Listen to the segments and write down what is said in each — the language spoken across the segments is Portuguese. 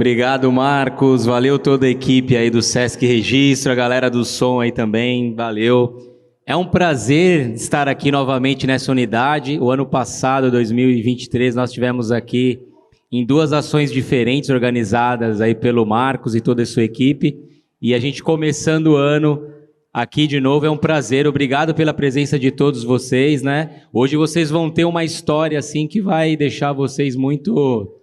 Obrigado, Marcos. Valeu toda a equipe aí do Sesc Registro, a galera do som aí também. Valeu. É um prazer estar aqui novamente nessa unidade. O ano passado, 2023, nós tivemos aqui em duas ações diferentes organizadas aí pelo Marcos e toda a sua equipe. E a gente começando o ano aqui de novo, é um prazer. Obrigado pela presença de todos vocês, né? Hoje vocês vão ter uma história assim que vai deixar vocês muito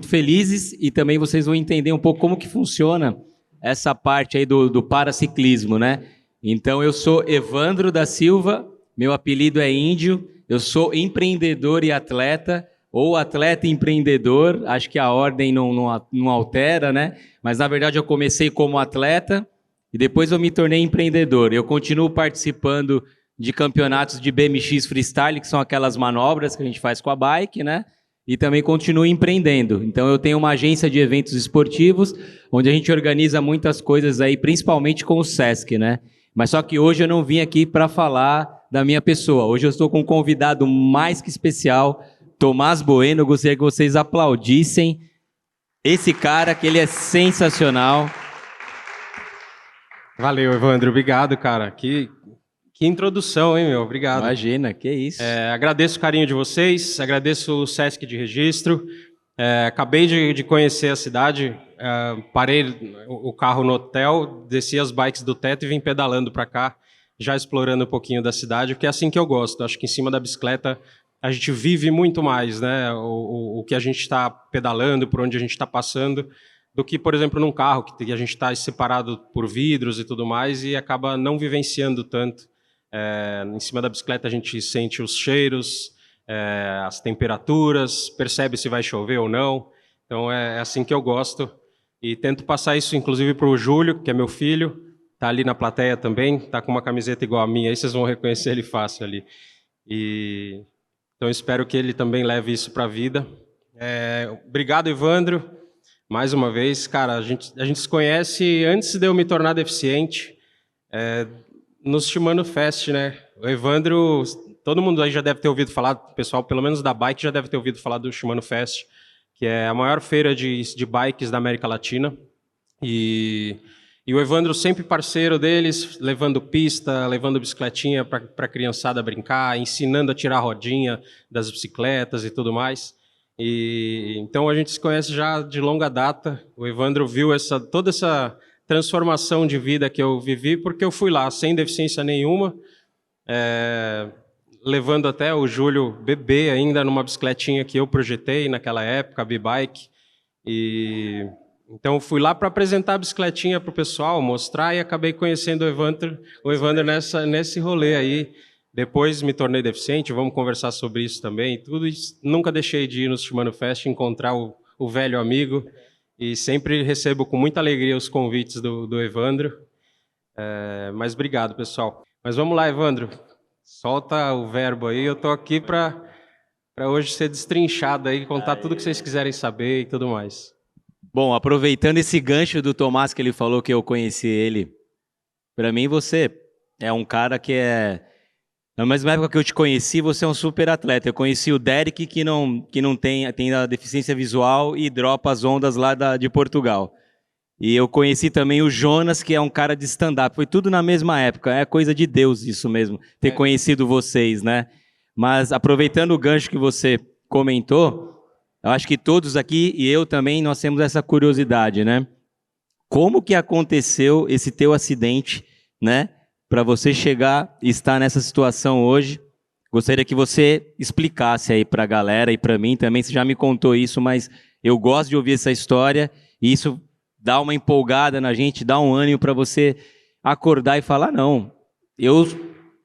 felizes e também vocês vão entender um pouco como que funciona essa parte aí do paraciclismo, né? Então, eu sou Evandro da Silva, meu apelido é Índio, eu sou empreendedor e atleta, ou atleta e empreendedor, acho que a ordem não altera, né? Mas, na verdade, eu comecei como atleta e depois eu me tornei empreendedor. Eu continuo participando de campeonatos de BMX Freestyle, que são aquelas manobras que a gente faz com a bike, né? E também continuo empreendendo. Então, eu tenho uma agência de eventos esportivos, onde a gente organiza muitas coisas aí, principalmente com o Sesc, né? Mas só que hoje eu não vim aqui para falar da minha pessoa. Hoje eu estou com um convidado mais que especial, Tomás Bueno. Eu gostaria que vocês aplaudissem esse cara, que ele é sensacional. Valeu, Evandro. Obrigado, cara. Que introdução, hein, meu? Obrigado. Imagina, que isso. Agradeço o carinho de vocês, agradeço o Sesc de Registro. Acabei de conhecer a cidade, parei o carro no hotel, desci as bikes do teto e vim pedalando para cá, já explorando um pouquinho da cidade, porque é assim que eu gosto. Acho que em cima da bicicleta a gente vive muito mais, né? O que a gente está pedalando, por onde a gente está passando, do que, por exemplo, num carro, que a gente está separado por vidros e tudo mais, e acaba não vivenciando tanto. Em cima da bicicleta a gente sente os cheiros, as temperaturas, percebe se vai chover ou não. Então é assim que eu gosto. E tento passar isso, inclusive, para o Júlio, que é meu filho, está ali na plateia também, está com uma camiseta igual a minha, aí vocês vão reconhecer ele fácil ali. Então espero que ele também leve isso para a vida. Obrigado, Evandro, mais uma vez. Cara, a gente se conhece antes de eu me tornar deficiente, no Shimano Fest, né? O Evandro, todo mundo aí já deve ter ouvido falar, o pessoal, pelo menos da bike, já deve ter ouvido falar do Shimano Fest, que é a maior feira de bikes da América Latina. E o Evandro sempre parceiro deles, levando pista, levando bicicletinha para a criançada brincar, ensinando a tirar a rodinha das bicicletas e tudo mais. Então a gente se conhece já de longa data. O Evandro viu toda essa transformação de vida que eu vivi, porque eu fui lá sem deficiência nenhuma, levando até o Júlio bebê ainda numa bicicletinha que eu projetei naquela época, a B-Bike. Então eu fui lá para apresentar a bicicletinha para o pessoal, mostrar, e acabei conhecendo o Evandro nesse rolê aí. Depois me tornei deficiente, vamos conversar sobre isso também e tudo. E nunca deixei de ir no Shimano Fest, encontrar o velho amigo. E sempre recebo com muita alegria os convites do Evandro. Mas obrigado, pessoal. Mas vamos lá, Evandro. Solta o verbo aí. Eu estou aqui para hoje ser destrinchado aí, contar tudo que vocês quiserem saber e tudo mais. Bom, aproveitando esse gancho do Tomás, que ele falou que eu conheci ele, para mim você é um cara que na mesma época que eu te conheci, você é um super atleta. Eu conheci o Derek, que não tem a deficiência visual e dropa as ondas lá de Portugal. E eu conheci também o Jonas, que é um cara de stand-up. Foi tudo na mesma época. É coisa de Deus isso mesmo, ter conhecido vocês, né? Mas aproveitando o gancho que você comentou, eu acho que todos aqui, e eu também, nós temos essa curiosidade, né? Como que aconteceu esse teu acidente, né? Para você chegar e estar nessa situação hoje. Gostaria que você explicasse aí para a galera e para mim também. Você já me contou isso, mas eu gosto de ouvir essa história e isso dá uma empolgada na gente, dá um ânimo para você acordar e falar, não, eu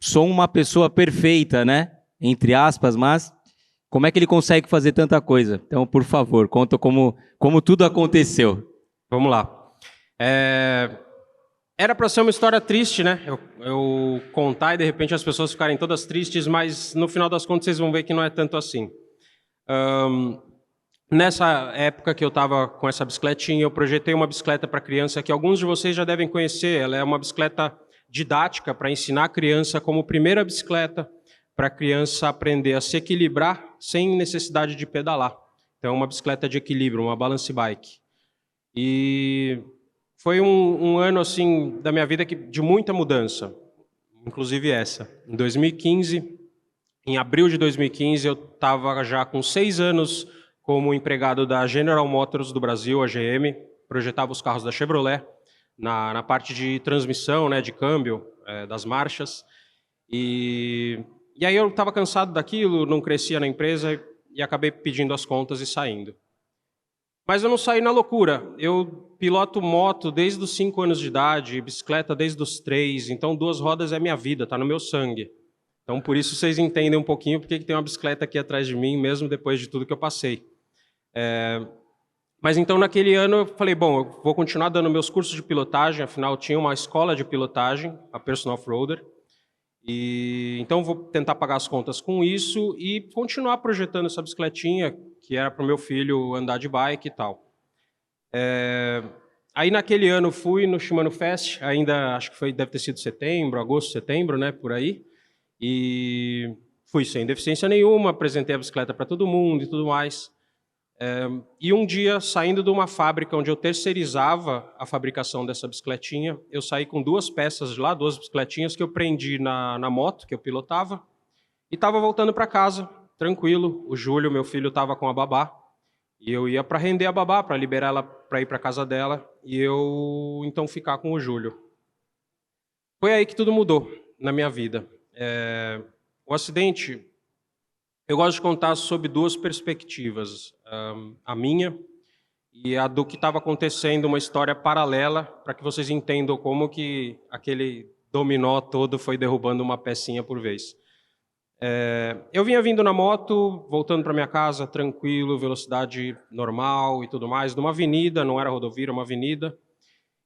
sou uma pessoa perfeita, né? Entre aspas, mas como é que ele consegue fazer tanta coisa? Então, por favor, conta como tudo aconteceu. Vamos lá. Era para ser uma história triste, né? Eu contar e de repente as pessoas ficarem todas tristes, mas no final das contas vocês vão ver que não é tanto assim. Nessa época que eu estava com essa bicicletinha, eu projetei uma bicicleta para criança que alguns de vocês já devem conhecer. Ela é uma bicicleta didática para ensinar a criança como primeira bicicleta para a criança aprender a se equilibrar sem necessidade de pedalar. Então, é uma bicicleta de equilíbrio, uma balance bike. E foi um ano assim da minha vida de muita mudança, inclusive essa. Em 2015, em abril de 2015, eu estava já com 6 anos como empregado da General Motors do Brasil, a GM, projetava os carros da Chevrolet na parte de transmissão, né, de câmbio, das marchas. E aí eu estava cansado daquilo, não crescia na empresa e acabei pedindo as contas e saindo. Mas eu não saí na loucura. Eu piloto moto desde os 5 anos de idade, bicicleta desde os 3, então 2 rodas é minha vida, está no meu sangue. Então por isso vocês entendem um pouquinho porque tem uma bicicleta aqui atrás de mim, mesmo depois de tudo que eu passei. Mas então naquele ano eu falei, bom, eu vou continuar dando meus cursos de pilotagem, afinal tinha uma escola de pilotagem, a Personal Off-Roader, e então vou tentar pagar as contas com isso e continuar projetando essa bicicletinha, que era para o meu filho andar de bike e tal. Aí naquele ano fui no Shimano Fest, ainda acho que deve ter sido setembro, agosto, setembro, né, por aí, e fui sem deficiência nenhuma, apresentei a bicicleta para todo mundo e tudo mais. E um dia, saindo de uma fábrica onde eu terceirizava a fabricação dessa bicicletinha, eu saí com 2 peças de lá, 2 bicicletinhas que eu prendi na moto que eu pilotava, e estava voltando para casa, tranquilo. O Júlio, meu filho, estava com a babá, e eu ia para render a babá, para liberar ela para ir para casa dela, e eu então ficar com o Júlio. Foi aí que tudo mudou na minha vida. O acidente, eu gosto de contar sob 2 perspectivas, a minha e a do que estava acontecendo, uma história paralela, para que vocês entendam como que aquele dominó todo foi derrubando uma pecinha por vez. Eu vinha vindo na moto, voltando para minha casa, tranquilo, velocidade normal e tudo mais, numa avenida, não era rodovia, era uma avenida.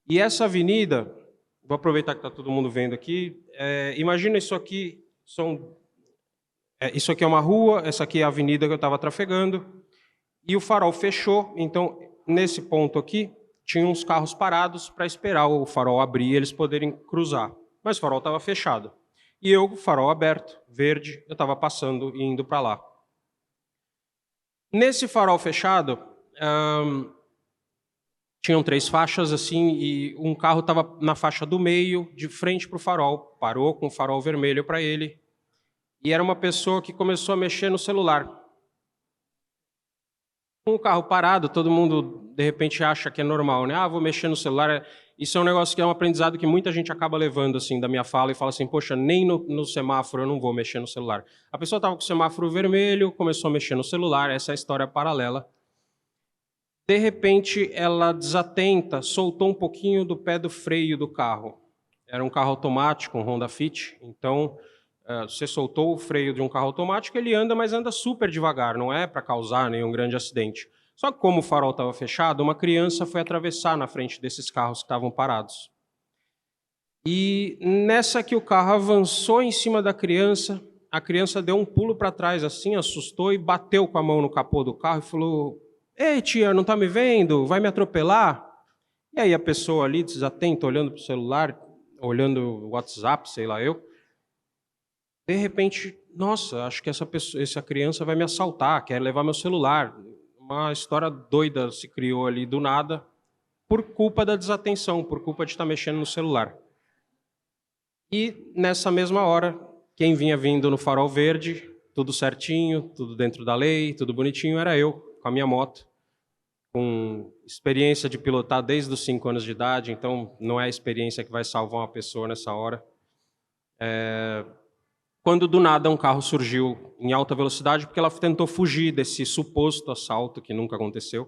E essa avenida, vou aproveitar que está todo mundo vendo aqui, imagina isso aqui, isso aqui é uma rua, essa aqui é a avenida que eu estava trafegando, e o farol fechou, então nesse ponto aqui tinha uns carros parados para esperar o farol abrir e eles poderem cruzar, mas o farol estava fechado. E eu, o farol aberto, verde, eu estava passando e indo para lá. Nesse farol fechado, tinham 3 faixas assim, e um carro estava na faixa do meio, de frente para o farol, parou com o farol vermelho para ele, e era uma pessoa que começou a mexer no celular. Com o carro parado, todo mundo de repente acha que é normal, né? Vou mexer no celular. Isso é um negócio que é um aprendizado que muita gente acaba levando assim da minha fala e fala assim, poxa, nem no semáforo eu não vou mexer no celular. A pessoa estava com o semáforo vermelho, começou a mexer no celular, essa é a história paralela. De repente, ela desatenta, soltou um pouquinho do pé do freio do carro. Era um carro automático, um Honda Fit, então você soltou o freio de um carro automático, ele anda, mas anda super devagar, não é para causar nenhum grande acidente. Só que como o farol estava fechado, uma criança foi atravessar na frente desses carros que estavam parados. E nessa que o carro avançou em cima da criança, a criança deu um pulo para trás assim, assustou e bateu com a mão no capô do carro e falou, ei tia, não está me vendo? Vai me atropelar? E aí a pessoa ali, desatenta, olhando para o celular, olhando o WhatsApp, sei lá eu, de repente, nossa, acho que essa criança vai me assaltar, quer levar meu celular. Uma história doida se criou ali do nada, por culpa da desatenção, por culpa de estar mexendo no celular. E nessa mesma hora, quem vinha vindo no farol verde, tudo certinho, tudo dentro da lei, tudo bonitinho, era eu, com a minha moto, com experiência de pilotar desde os 5 anos de idade, então não é a experiência que vai salvar uma pessoa nessa hora. Quando do nada um carro surgiu em alta velocidade, porque ela tentou fugir desse suposto assalto que nunca aconteceu.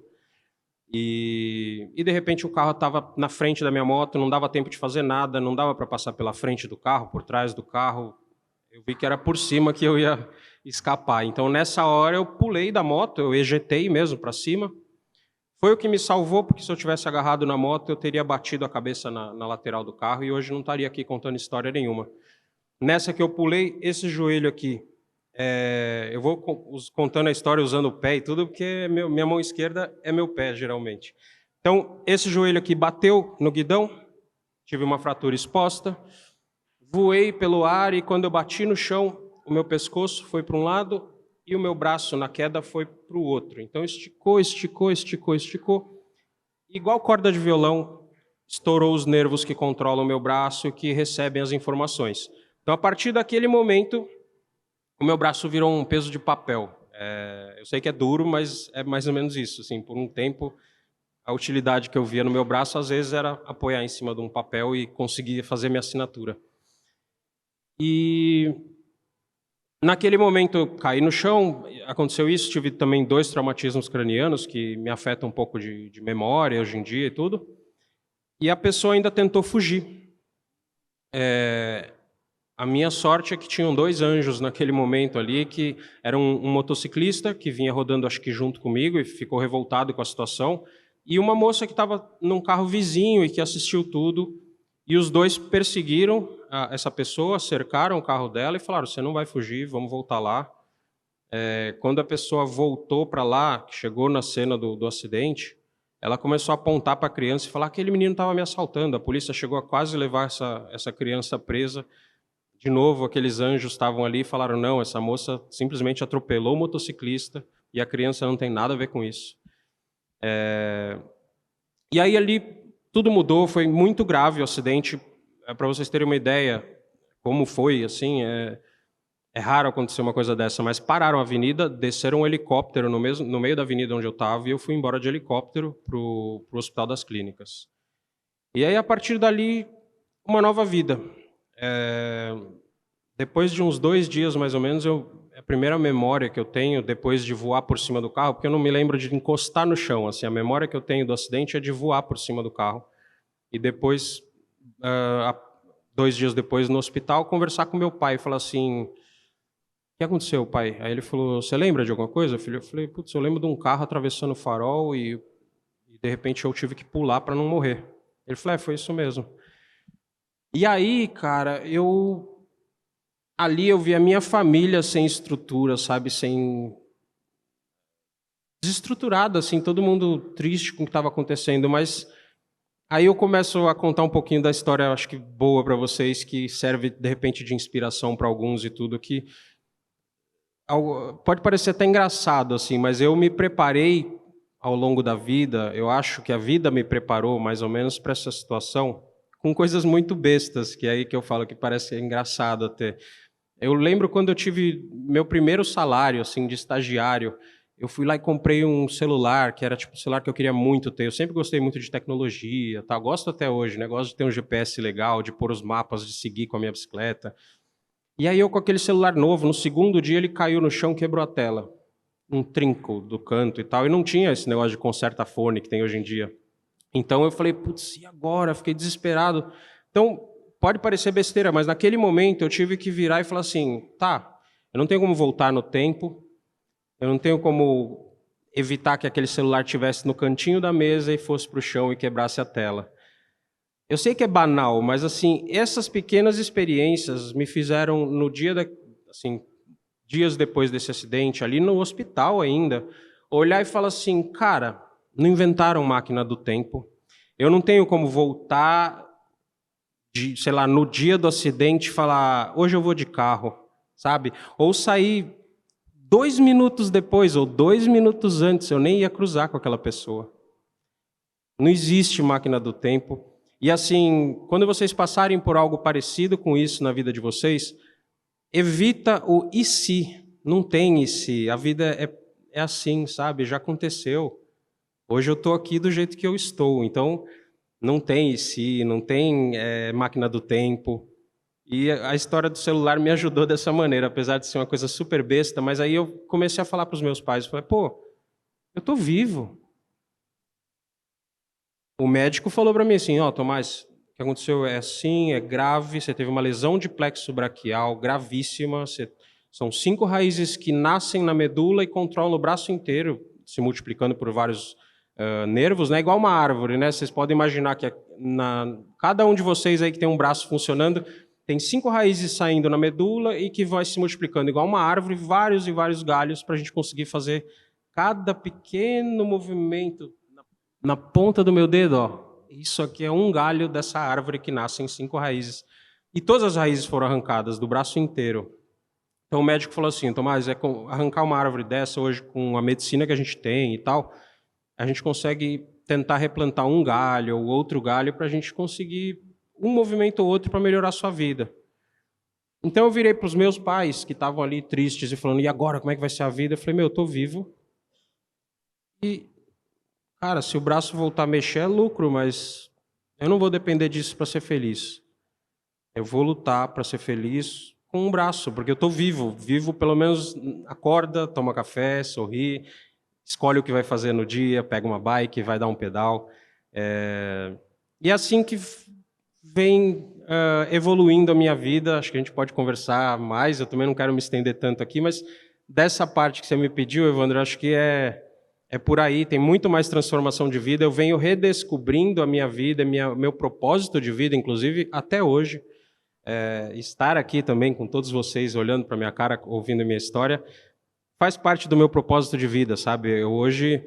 E de repente o carro estava na frente da minha moto, não dava tempo de fazer nada, não dava para passar pela frente do carro, por trás do carro. Eu vi que era por cima que eu ia escapar. Então nessa hora eu pulei da moto, eu ejetei mesmo para cima. Foi o que me salvou, porque se eu tivesse agarrado na moto, eu teria batido a cabeça na lateral do carro e hoje não estaria aqui contando história nenhuma. Nessa que eu pulei, esse joelho aqui, eu vou contando a história usando o pé e tudo, porque minha mão esquerda é meu pé, geralmente. Então, esse joelho aqui bateu no guidão, tive uma fratura exposta, voei pelo ar e quando eu bati no chão, o meu pescoço foi para um lado e o meu braço na queda foi para o outro. Então, esticou, esticou, esticou, esticou. Igual corda de violão, estourou os nervos que controlam o meu braço e que recebem as informações. Então, a partir daquele momento, o meu braço virou um peso de papel. Eu sei que é duro, mas é mais ou menos isso. Assim, por um tempo, a utilidade que eu via no meu braço, às vezes, era apoiar em cima de um papel e conseguir fazer minha assinatura. E naquele momento eu caí no chão, aconteceu isso, tive também 2 traumatismos cranianos que me afetam um pouco de memória hoje em dia e tudo. E a pessoa ainda tentou fugir. A minha sorte é que tinham 2 anjos naquele momento ali, que era um motociclista que vinha rodando, acho que junto comigo, e ficou revoltado com a situação, e uma moça que estava num carro vizinho e que assistiu tudo, e os 2 perseguiram essa pessoa, cercaram o carro dela e falaram: você não vai fugir, vamos voltar lá. Quando a pessoa voltou para lá, que chegou na cena do acidente, ela começou a apontar para a criança e falar: aquele menino estava me assaltando. A polícia chegou a quase levar essa criança presa. De novo, aqueles anjos estavam ali e falaram: não, essa moça simplesmente atropelou o motociclista e a criança não tem nada a ver com isso. E aí ali tudo mudou, foi muito grave o acidente. Para vocês terem uma ideia como foi, assim, é raro acontecer uma coisa dessa, mas pararam a avenida, desceram um helicóptero no meio da avenida onde eu estava e eu fui embora de helicóptero para o Hospital das Clínicas. E aí, a partir dali, uma nova vida. Depois de uns 2 dias, mais ou menos, a primeira memória que eu tenho, depois de voar por cima do carro, porque eu não me lembro de encostar no chão, assim, a memória que eu tenho do acidente é de voar por cima do carro. E depois, 2 dias depois, no hospital, conversar com meu pai e falar assim: o que aconteceu, pai? Aí ele falou: você lembra de alguma coisa, filho? Eu falei: putz, eu lembro de um carro atravessando o farol e de repente eu tive que pular para não morrer. Ele falou: foi isso mesmo. E aí, cara, ali eu vi a minha família sem estrutura, sabe, desestruturada, assim, todo mundo triste com o que estava acontecendo, mas aí eu começo a contar um pouquinho da história, acho que boa para vocês, que serve de repente de inspiração para alguns e tudo, que pode parecer até engraçado, assim, mas eu me preparei ao longo da vida, eu acho que a vida me preparou mais ou menos para essa situação, com coisas muito bestas, que é aí que eu falo que parece engraçado até. Eu lembro quando eu tive meu primeiro salário, assim, de estagiário, eu fui lá e comprei um celular, que era tipo o celular que eu queria muito ter. Eu sempre gostei muito de tecnologia, tá? Gosto até hoje, né? Gosto de ter um GPS legal, de pôr os mapas, de seguir com a minha bicicleta. E aí eu com aquele celular novo, no segundo dia ele caiu no chão, quebrou a tela. Um trinco do canto e tal. E não tinha esse negócio de conserta-fone que tem hoje em dia. Então eu falei: putz, e agora? Fiquei desesperado. Então, pode parecer besteira, mas naquele momento eu tive que virar e falar assim: tá, eu não tenho como voltar no tempo, eu não tenho como evitar que aquele celular estivesse no cantinho da mesa e fosse para o chão e quebrasse a tela. Eu sei que é banal, mas assim, essas pequenas experiências me fizeram, no dia assim, dias depois desse acidente, ali no hospital ainda, olhar e falar assim: cara, não inventaram máquina do tempo, eu não tenho como voltar sei lá, no dia do acidente, falar: hoje eu vou de carro, sabe? Ou sair 2 minutos depois, ou 2 minutos antes, eu nem ia cruzar com aquela pessoa. Não existe máquina do tempo. E assim, quando vocês passarem por algo parecido com isso na vida de vocês, evita o e se. Não tem e se. A vida é assim, sabe? Já aconteceu. Hoje eu estou aqui do jeito que eu estou. Então, não tem e se, não tem máquina do tempo. E a história do celular me ajudou dessa maneira, apesar de ser uma coisa super besta, mas aí eu comecei a falar para os meus pais, eu falei: pô, eu estou vivo. O médico falou para mim assim: ó, Tomás, o que aconteceu é assim, é grave, você teve uma lesão de plexo braquial gravíssima, são 5 raízes que nascem na medula e controlam o braço inteiro, se multiplicando por vários nervos, né? Igual uma árvore, né? Vocês podem imaginar que cada um de vocês aí que tem um braço funcionando tem 5 raízes saindo na medula e que vai se multiplicando igual uma árvore, vários e vários galhos para a gente conseguir fazer cada pequeno movimento na ponta do meu dedo, ó. Isso aqui é um galho dessa árvore que nasce em 5 raízes. E todas as raízes foram arrancadas do braço inteiro. Então o médico falou assim: Tomás, arrancar uma árvore dessa hoje com a medicina que a gente tem e tal, a gente consegue tentar replantar um galho ou outro galho para a gente conseguir um movimento ou outro para melhorar a sua vida. Então eu virei para os meus pais, que estavam ali tristes e falando, e agora, como é que vai ser a vida? Eu falei, meu, eu estou vivo. E, cara, se o braço voltar a mexer é lucro, mas eu não vou depender disso para ser feliz. Eu vou lutar para ser feliz com um braço, porque eu estou vivo. Vivo, pelo menos, acorda, toma café, sorri, escolhe o que vai fazer no dia, pega uma bike, vai dar um pedal. E é assim que vem evoluindo a minha vida. Acho que a gente pode conversar mais, eu também não quero me estender tanto aqui, mas dessa parte que você me pediu, Evandro, acho que é por aí, tem muito mais transformação de vida. Eu venho redescobrindo a minha vida, meu propósito de vida, inclusive, até hoje. Estar aqui também com todos vocês, olhando para minha cara, ouvindo a minha história, faz parte do meu propósito de vida, sabe? Eu hoje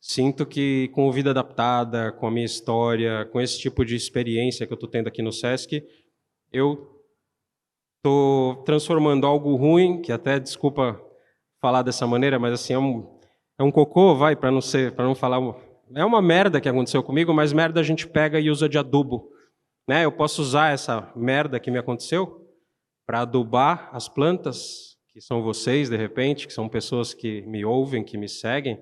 sinto que com o Vida Adaptada, com a minha história, com esse tipo de experiência que eu estou tendo aqui no SESC, eu estou transformando algo ruim, que até, desculpa falar dessa maneira, mas assim, é um cocô, vai, para não falar... É uma merda que aconteceu comigo, mas merda a gente pega e usa de adubo. Né? Eu posso usar essa merda que me aconteceu para adubar as plantas, que são vocês, de repente, que são pessoas que me ouvem, que me seguem,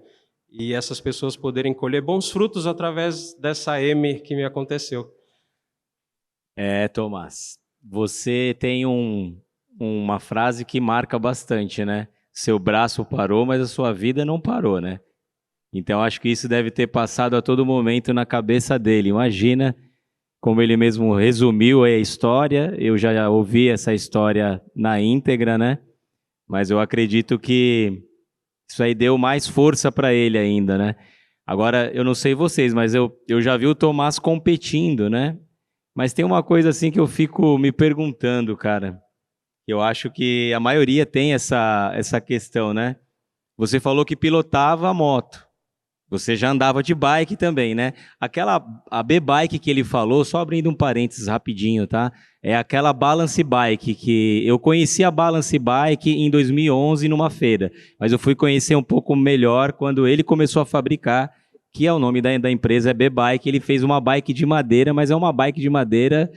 e essas pessoas poderem colher bons frutos através dessa M que me aconteceu. Tomás, você tem uma frase que marca bastante, né? Seu braço parou, mas a sua vida não parou, né? Então acho que isso deve ter passado a todo momento na cabeça dele. Imagina como ele mesmo resumiu a história. Eu já ouvi essa história na íntegra, né? Mas eu acredito que isso aí deu mais força para ele ainda, né? Agora, eu não sei vocês, mas eu já vi o Tomás competindo, né? Mas tem uma coisa assim que eu fico me perguntando, cara. Eu acho que a maioria tem essa questão, né? Você falou que pilotava a moto. Você já andava de bike também, né? A B-Bike que ele falou, só abrindo um parênteses rapidinho, tá? É aquela Balance Bike, que eu conheci a Balance Bike em 2011 numa feira, mas eu fui conhecer um pouco melhor quando ele começou a fabricar, que é o nome da empresa, é B-Bike. Ele fez uma bike de madeira, mas é uma bike de madeira,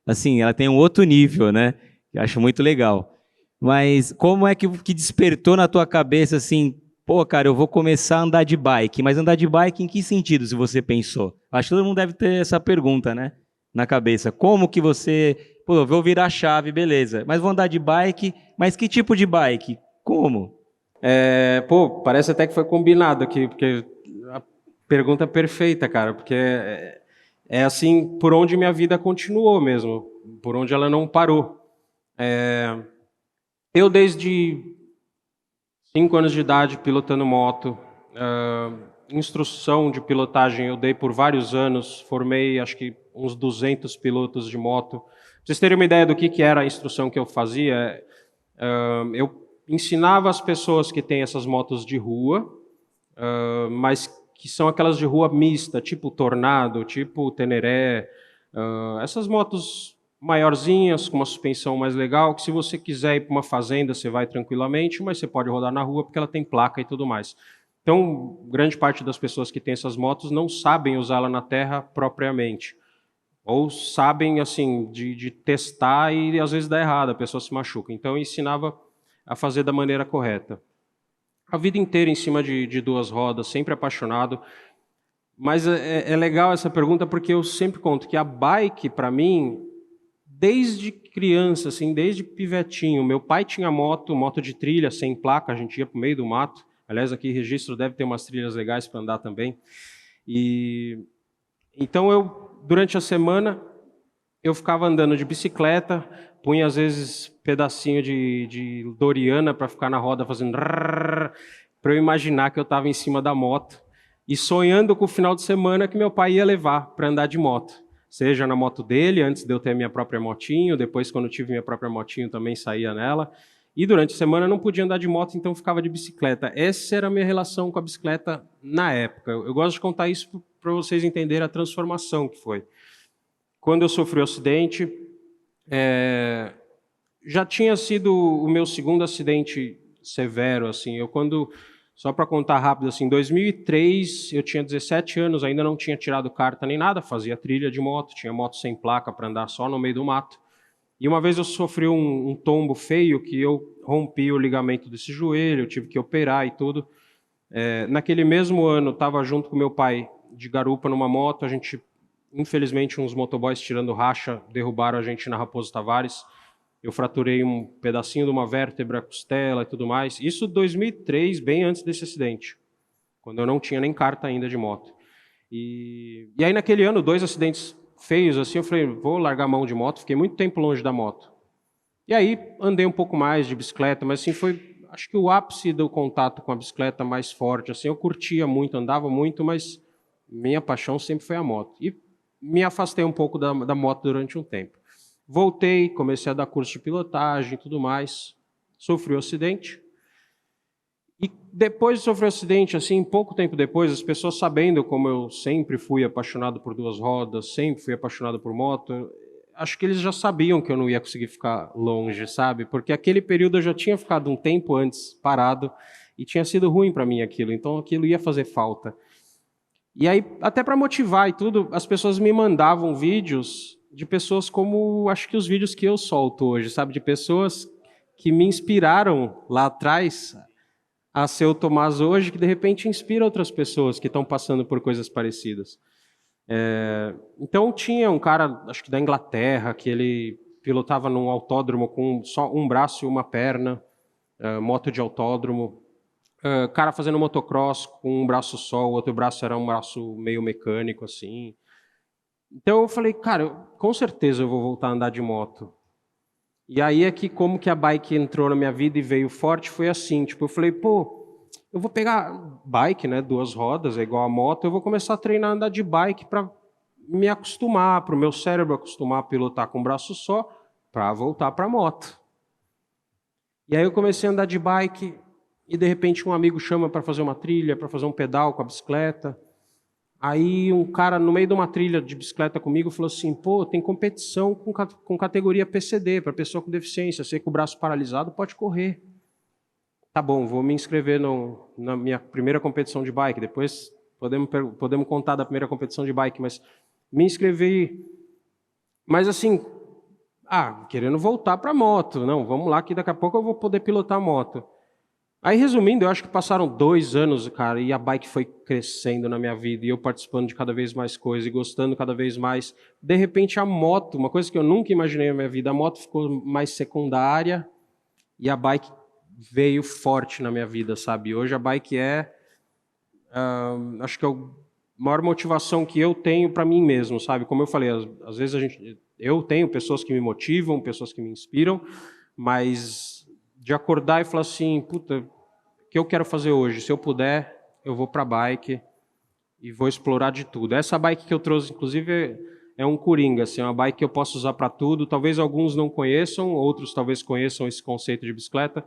assim, ela tem um outro nível, né? Eu acho muito legal. Mas como é que despertou na tua cabeça, assim, pô, cara, eu vou começar a andar de bike, mas andar de bike em que sentido, se você pensou? Acho que todo mundo deve ter essa pergunta, né, na cabeça. Como que você, pô, eu vou virar a chave, beleza, mas vou andar de bike, mas que tipo de bike? Como? Pô, parece até que foi combinado aqui, porque a pergunta é perfeita, cara, porque é assim por onde minha vida continuou mesmo, por onde ela não parou. Eu, desde 5 anos de idade, pilotando moto, instrução de pilotagem eu dei por vários anos, formei acho que uns 200 pilotos de moto. Pra vocês terem uma ideia do que era a instrução que eu fazia, eu ensinava as pessoas que têm essas motos de rua, mas que são aquelas de rua mista, tipo Tornado, tipo Teneré, essas motos maiorzinhas, com uma suspensão mais legal, que se você quiser ir para uma fazenda, você vai tranquilamente, mas você pode rodar na rua porque ela tem placa e tudo mais. Então, grande parte das pessoas que têm essas motos não sabem usá-la na terra propriamente. Ou sabem, assim, de testar e às vezes dá errado, a pessoa se machuca. Então, eu ensinava a fazer da maneira correta. A vida inteira em cima de 2 rodas, sempre apaixonado. Mas é legal essa pergunta porque eu sempre conto que a bike, para mim, desde criança, assim, desde pivetinho, meu pai tinha moto de trilha, sem placa, a gente ia para o meio do mato. Aliás, aqui em Registro deve ter umas trilhas legais para andar também. Então, durante a semana, eu ficava andando de bicicleta, punha às vezes pedacinho de Doriana para ficar na roda fazendo para eu imaginar que eu estava em cima da moto e sonhando com o final de semana que meu pai ia levar para andar de moto. Seja na moto dele, antes de eu ter minha própria motinho, depois quando eu tive minha própria motinho também saía nela. E durante a semana eu não podia andar de moto, então ficava de bicicleta. Essa era a minha relação com a bicicleta na época. Eu gosto de contar isso para vocês entenderem a transformação que foi. Quando eu sofri o acidente, já tinha sido o meu segundo acidente severo. Assim. Eu, quando Só para contar rápido, assim, em 2003 eu tinha 17 anos, ainda não tinha tirado carta nem nada, fazia trilha de moto, tinha moto sem placa para andar só no meio do mato. E uma vez eu sofri um tombo feio que eu rompi o ligamento desse joelho, eu tive que operar e tudo. Naquele mesmo ano, eu estava junto com meu pai de garupa numa moto, a gente, infelizmente, uns motoboys tirando racha derrubaram a gente na Raposo Tavares. Eu fraturei um pedacinho de uma vértebra, costela e tudo mais. Isso em 2003, bem antes desse acidente, quando eu não tinha nem carta ainda de moto. E aí, naquele ano, 2 acidentes feios, assim, eu falei, vou largar a mão de moto, fiquei muito tempo longe da moto. E aí, andei um pouco mais de bicicleta, mas assim, foi, acho que o ápice do contato com a bicicleta mais forte, assim, eu curtia muito, andava muito, mas minha paixão sempre foi a moto. E me afastei um pouco da moto durante um tempo. Voltei, comecei a dar curso de pilotagem e tudo mais, sofri um acidente. E depois de sofrer um acidente, assim, pouco tempo depois, as pessoas sabendo como eu sempre fui apaixonado por 2 rodas, sempre fui apaixonado por moto, acho que eles já sabiam que eu não ia conseguir ficar longe, sabe? Porque aquele período eu já tinha ficado um tempo antes parado e tinha sido ruim para mim aquilo, então aquilo ia fazer falta. E aí, até para motivar e tudo, as pessoas me mandavam vídeos de pessoas como, acho que os vídeos que eu solto hoje, sabe? De pessoas que me inspiraram lá atrás a ser o Tomás hoje, que de repente inspira outras pessoas que estão passando por coisas parecidas. Então tinha um cara, acho que da Inglaterra, que ele pilotava num autódromo com só um braço e uma perna, moto de autódromo. Cara fazendo motocross com um braço só, o outro braço era um braço meio mecânico, assim. Então eu falei, cara, com certeza eu vou voltar a andar de moto. E aí é que como que a bike entrou na minha vida e veio forte, foi assim, tipo, eu falei, pô, eu vou pegar bike, né, 2 rodas, é igual a moto, eu vou começar a treinar a andar de bike para me acostumar, para o meu cérebro acostumar a pilotar com um braço só, para voltar para a moto. E aí eu comecei a andar de bike e de repente um amigo chama para fazer uma trilha, para fazer um pedal com a bicicleta. Aí um cara no meio de uma trilha de bicicleta comigo falou assim, pô, tem competição com categoria PCD, para pessoa com deficiência, você com o braço paralisado pode correr. Tá bom, vou me inscrever na minha primeira competição de bike, depois podemos contar da primeira competição de bike, mas me inscrevi, mas assim, querendo voltar para a moto, não, vamos lá que daqui a pouco eu vou poder pilotar a moto. Aí, resumindo, eu acho que passaram 2 anos, cara, e a bike foi crescendo na minha vida, e eu participando de cada vez mais coisas, e gostando cada vez mais. De repente, a moto, uma coisa que eu nunca imaginei na minha vida, a moto ficou mais secundária, e a bike veio forte na minha vida, sabe? Hoje a bike acho que é a maior motivação que eu tenho para mim mesmo, sabe? Como eu falei, às vezes eu tenho pessoas que me motivam, pessoas que me inspiram, mas de acordar e falar assim, puta, o que eu quero fazer hoje? Se eu puder, eu vou para a bike e vou explorar de tudo. Essa bike que eu trouxe, inclusive, é um Coringa, assim, é uma bike que eu posso usar para tudo. Talvez alguns não conheçam, outros talvez conheçam esse conceito de bicicleta.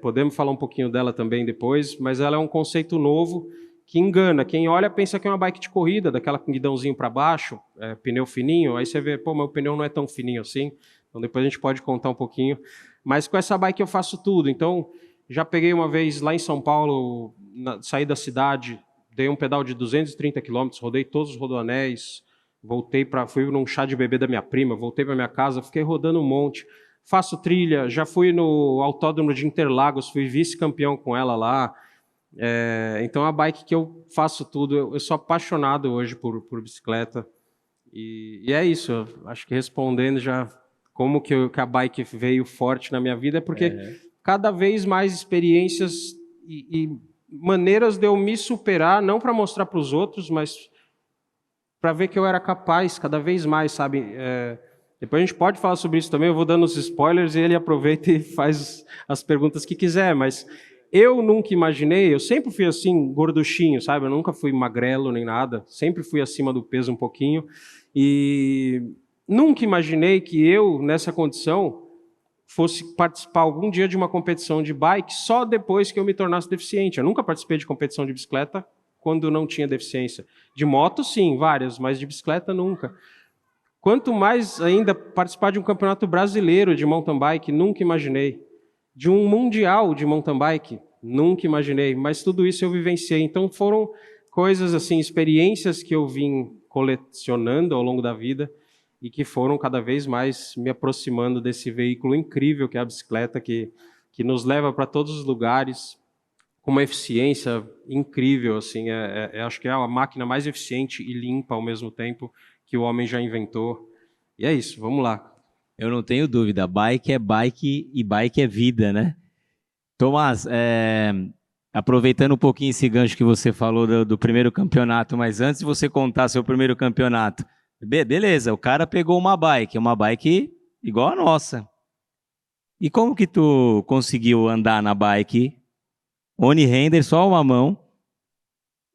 Podemos falar um pouquinho dela também depois, mas ela é um conceito novo que engana. Quem olha pensa que é uma bike de corrida, daquela com guidãozinho para baixo, pneu fininho, aí você vê, pô, mas o pneu não é tão fininho assim. Então depois a gente pode contar um pouquinho. Mas com essa bike eu faço tudo. Então, já peguei uma vez lá em São Paulo, saí da cidade, dei um pedal de 230 km, rodei todos os rodoanéis, fui num chá de bebê da minha prima, voltei para minha casa, fiquei rodando um monte. Faço trilha, já fui no autódromo de Interlagos, fui vice-campeão com ela lá. Então, é a bike que eu faço tudo. Eu sou apaixonado hoje por bicicleta. E é isso, eu acho que respondendo já como que a bike veio forte na minha vida, é porque cada vez mais experiências e maneiras de eu me superar, não para mostrar para os outros, mas para ver que eu era capaz cada vez mais, sabe? Depois a gente pode falar sobre isso também, eu vou dando os spoilers e ele aproveita e faz as perguntas que quiser, mas eu nunca imaginei, eu sempre fui assim, gorduchinho, sabe? Eu nunca fui magrelo nem nada, sempre fui acima do peso um pouquinho, e nunca imaginei que eu, nessa condição, fosse participar algum dia de uma competição de bike só depois que eu me tornasse deficiente. Eu nunca participei de competição de bicicleta quando não tinha deficiência. De moto, sim, várias, mas de bicicleta, nunca. Quanto mais ainda participar de um campeonato brasileiro de mountain bike, nunca imaginei. De um mundial de mountain bike, Nunca imaginei, mas tudo isso eu vivenciei. Então foram coisas assim, experiências que eu vim colecionando ao longo da vida e que foram cada vez mais me aproximando desse veículo incrível que é a bicicleta, que nos leva para todos os lugares com uma eficiência incrível. Assim, acho que é a máquina mais eficiente e limpa ao mesmo tempo que o homem já inventou. E é isso, vamos lá. Eu não tenho dúvida, bike é bike e bike é vida, né? Tomás, aproveitando um pouquinho esse gancho que você falou do primeiro campeonato, mas antes de você contar seu primeiro campeonato, beleza, o cara pegou uma bike igual a nossa. E como que tu conseguiu andar na bike? One-hander, só uma mão,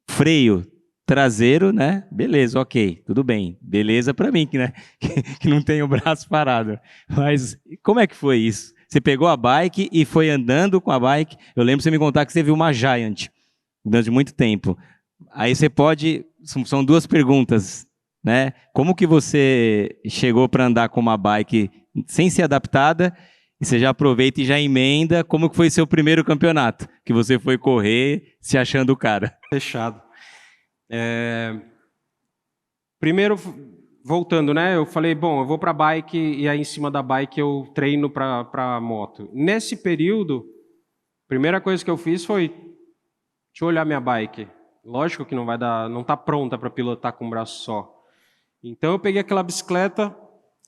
freio traseiro, né? Beleza, ok, tudo bem. Beleza pra mim, né? Que não tem o braço parado. Mas como é que foi isso? Você pegou a bike e foi andando com a bike? Eu lembro você me contar que você viu uma Giant durante muito tempo. Aí você pode... São duas perguntas, né? Como que você chegou para andar com uma bike sem ser adaptada? E você já aproveita e já emenda como que foi seu primeiro campeonato, que você foi correr se achando o cara. Fechado. Primeiro, voltando, né? Eu falei, bom, eu vou para a bike e aí em cima da bike eu treino para moto. Nesse período, a primeira coisa que eu fiz foi, deixa eu olhar minha bike. Lógico que não vai dar, não está pronta para pilotar com um braço só. Então eu peguei aquela bicicleta,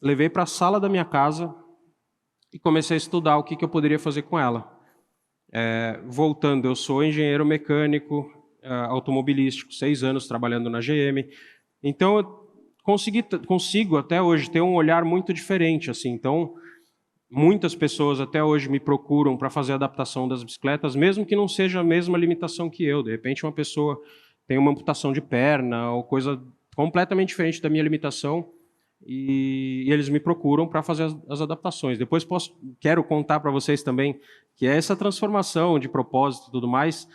levei para a sala da minha casa e comecei a estudar o que eu poderia fazer com ela. Voltando, eu sou engenheiro mecânico, automobilístico, 6 anos trabalhando na GM. Então, eu consigo até hoje ter um olhar muito diferente. Assim. Então, muitas pessoas até hoje me procuram para fazer a adaptação das bicicletas, mesmo que não seja a mesma limitação que eu. De repente, uma pessoa tem uma amputação de perna ou coisa completamente diferente da minha limitação e eles me procuram para fazer as adaptações. Depois quero contar para vocês também que é essa transformação de propósito e tudo mais.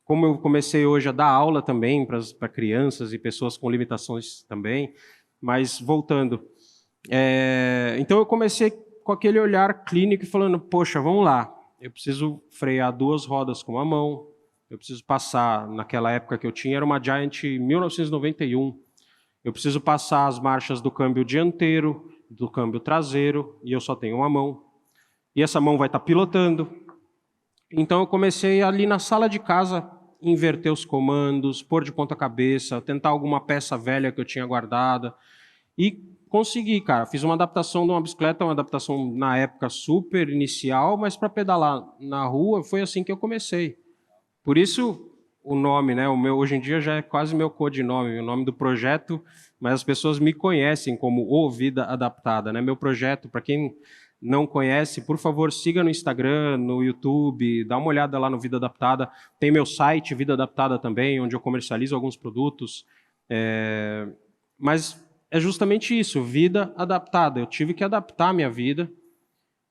Como eu comecei hoje a dar aula também para crianças e pessoas com limitações também, mas voltando. Então eu comecei com aquele olhar clínico e falando, poxa, vamos lá, eu preciso frear 2 rodas com uma mão, eu preciso passar, naquela época que eu tinha, era uma Giant 1991, eu preciso passar as marchas do câmbio dianteiro, do câmbio traseiro, e eu só tenho uma mão, e essa mão vai estar pilotando. Então eu comecei ali na sala de casa, inverter os comandos, pôr de ponta cabeça, tentar alguma peça velha que eu tinha guardada, e consegui, cara. Fiz uma adaptação de uma bicicleta, uma adaptação na época super inicial, mas para pedalar na rua foi assim que eu comecei. Por isso o nome, né? O meu hoje em dia já é quase meu codinome, o nome do projeto, mas as pessoas me conhecem como O Vida Adaptada, né? Meu projeto, para quem não conhece, por favor, siga no Instagram, no YouTube, dá uma olhada lá no Vida Adaptada. Tem meu site, Vida Adaptada também, onde eu comercializo alguns produtos. Mas é justamente isso, vida adaptada. Eu tive que adaptar a minha vida,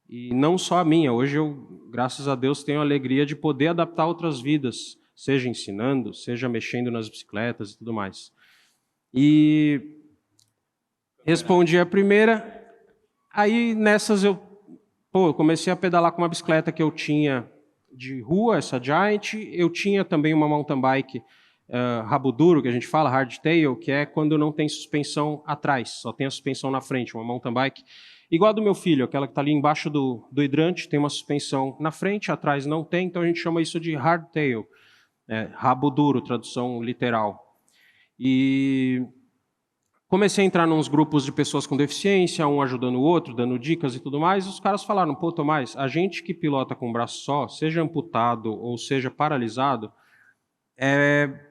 e não só a minha. Hoje eu, graças a Deus, tenho a alegria de poder adaptar outras vidas, seja ensinando, seja mexendo nas bicicletas e tudo mais. E respondi a primeira, aí nessas eu comecei a pedalar com uma bicicleta que eu tinha de rua, essa Giant. Eu tinha também uma mountain bike rabo duro, que a gente fala, hardtail, que é quando não tem suspensão atrás, só tem a suspensão na frente, uma mountain bike. Igual a do meu filho, aquela que está ali embaixo do hidrante, tem uma suspensão na frente, atrás não tem, então a gente chama isso de hardtail, rabo duro, tradução literal. E comecei a entrar nos grupos de pessoas com deficiência, um ajudando o outro, dando dicas e tudo mais, e os caras falaram, pô, Tomás, a gente que pilota com um braço só, seja amputado ou seja paralisado, é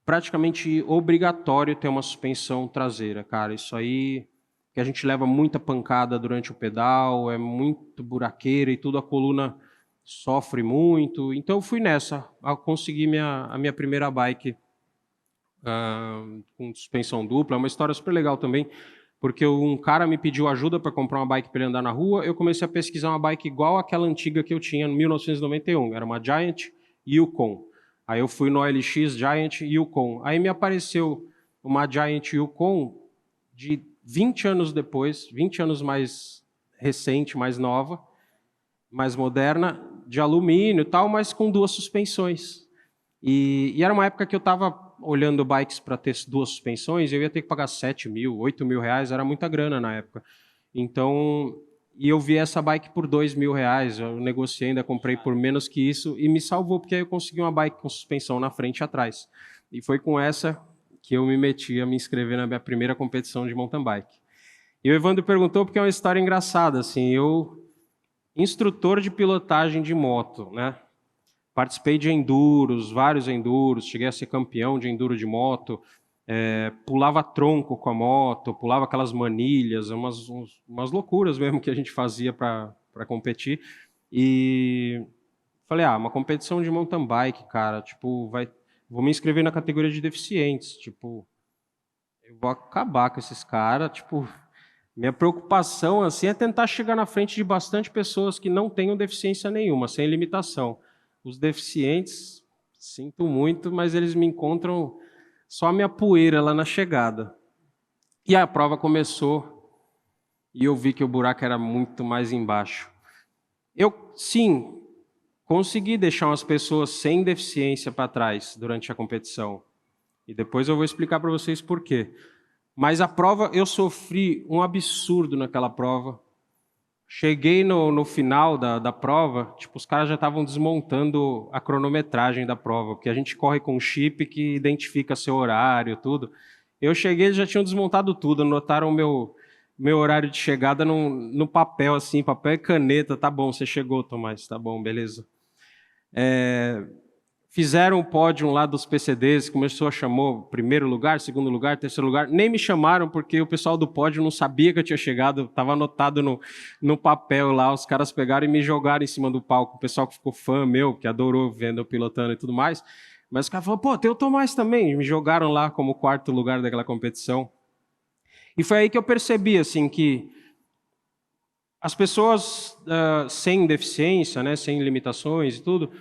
praticamente obrigatório ter uma suspensão traseira, cara. Isso aí, que a gente leva muita pancada durante o pedal, é muito buraqueira e tudo, a coluna sofre muito. Então eu fui nessa, a conseguir a minha primeira bike com suspensão dupla. É uma história super legal também, porque um cara me pediu ajuda para comprar uma bike para ele andar na rua. Eu comecei a pesquisar uma bike igual àquela antiga que eu tinha em 1991. Era uma Giant Yukon. Aí eu fui no OLX Giant Yukon. Aí me apareceu uma Giant Yukon de 20 anos depois, 20 anos mais recente, mais nova, mais moderna, de alumínio e tal, mas com 2 suspensões. E era uma época que eu estava olhando bikes para ter 2 suspensões, eu ia ter que pagar 7 mil, 8 mil reais, era muita grana na época. Então, e eu vi essa bike por 2 mil reais, eu negociei, ainda comprei por menos que isso, e me salvou, porque aí eu consegui uma bike com suspensão na frente e atrás. E foi com essa que eu me meti a me inscrever na minha primeira competição de mountain bike. E o Evandro perguntou, porque é uma história engraçada, assim, instrutor de pilotagem de moto, né? Participei de enduros, vários enduros, cheguei a ser campeão de enduro de moto, pulava tronco com a moto, pulava aquelas manilhas, umas loucuras mesmo que a gente fazia para competir. E falei, uma competição de mountain bike, cara, tipo, vou me inscrever na categoria de deficientes, tipo, eu vou acabar com esses caras, tipo, minha preocupação assim é tentar chegar na frente de bastante pessoas que não tenham deficiência nenhuma, sem limitação. Os deficientes, sinto muito, mas eles me encontram só a minha poeira lá na chegada. E a prova começou e eu vi que o buraco era muito mais embaixo. Eu, sim, consegui deixar umas pessoas sem deficiência para trás durante a competição. E depois eu vou explicar para vocês por quê. Mas a prova, eu sofri um absurdo naquela prova. Cheguei no final da prova, tipo, os caras já estavam desmontando a cronometragem da prova, porque a gente corre com um chip que identifica seu horário, tudo. Eu cheguei, eles já tinham desmontado tudo, anotaram o meu horário de chegada no papel, assim, papel e caneta. Tá bom, você chegou, Tomás, tá bom, beleza. Fizeram o pódio lá dos PCDs, começou a chamar primeiro lugar, segundo lugar, terceiro lugar. Nem me chamaram porque o pessoal do pódio não sabia que eu tinha chegado, estava anotado no papel lá. Os caras pegaram e me jogaram em cima do palco. O pessoal que ficou fã meu, que adorou vendo eu pilotando e tudo mais. Mas os caras falaram, pô, tem o Tomás também. Me jogaram lá como 4º lugar daquela competição. E foi aí que eu percebi assim, que as pessoas sem deficiência, né, sem limitações e tudo,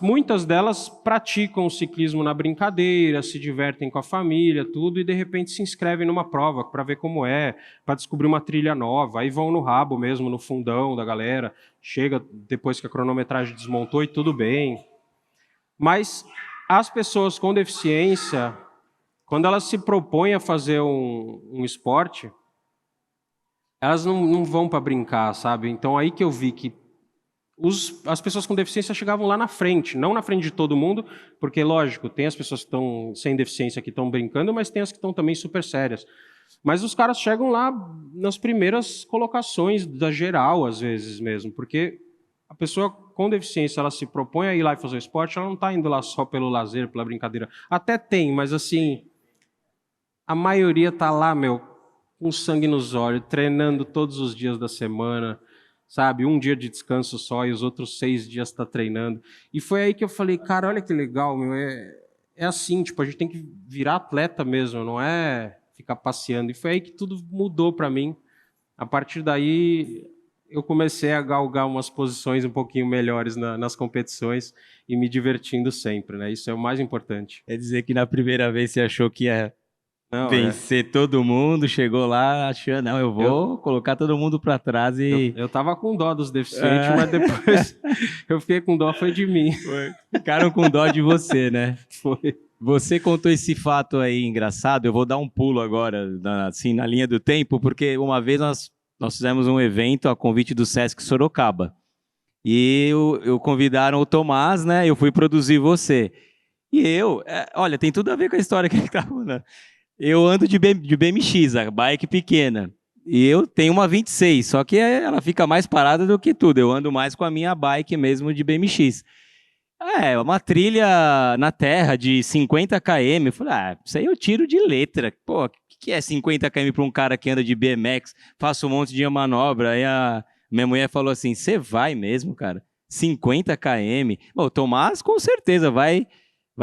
muitas delas praticam o ciclismo na brincadeira, se divertem com a família, tudo, e de repente se inscrevem numa prova para ver como é, para descobrir uma trilha nova, aí vão no rabo mesmo, no fundão da galera, chega depois que a cronometragem desmontou e tudo bem. Mas as pessoas com deficiência, quando elas se propõem a fazer um esporte, elas não vão para brincar, sabe? Então aí que eu vi que as pessoas com deficiência chegavam lá na frente, não na frente de todo mundo, porque, lógico, tem as pessoas que estão sem deficiência que estão brincando, mas tem as que estão também super sérias. Mas os caras chegam lá nas primeiras colocações da geral, às vezes mesmo, porque a pessoa com deficiência, ela se propõe a ir lá e fazer esporte, ela não está indo lá só pelo lazer, pela brincadeira. Até tem, mas assim, a maioria está lá, com sangue nos olhos, treinando todos os dias da semana, sabe, um dia de descanso só e os outros 6 dias está treinando. E foi aí que eu falei, cara, olha que legal, é assim, tipo, a gente tem que virar atleta mesmo, não é ficar passeando. E foi aí que tudo mudou para mim. A partir daí, eu comecei a galgar umas posições um pouquinho melhores nas competições e me divertindo sempre, né? Isso é o mais importante. Quer dizer que na primeira vez você achou que ia vencer todo mundo, chegou lá achando, não, eu vou colocar todo mundo para trás e... Eu tava com dó dos deficientes, mas depois eu fiquei com dó, foi de mim. Ficaram com dó de você, né? Foi. Você contou esse fato aí engraçado, eu vou dar um pulo agora, assim, na linha do tempo, porque uma vez nós fizemos um evento a convite do Sesc Sorocaba, e eu convidaram o Tomás, né, eu fui produzir você. E olha, tem tudo a ver com a história que ele estava falando. Eu ando de BMX, a bike pequena, e eu tenho uma 26, só que ela fica mais parada do que tudo, eu ando mais com a minha bike mesmo de BMX. Uma trilha na terra de 50 km, eu falei, isso aí eu tiro de letra, pô, o que é 50 km para um cara que anda de BMX, faço um monte de manobra, aí a minha mulher falou assim, você vai mesmo, cara, 50 km? Bom, o Tomás com certeza vai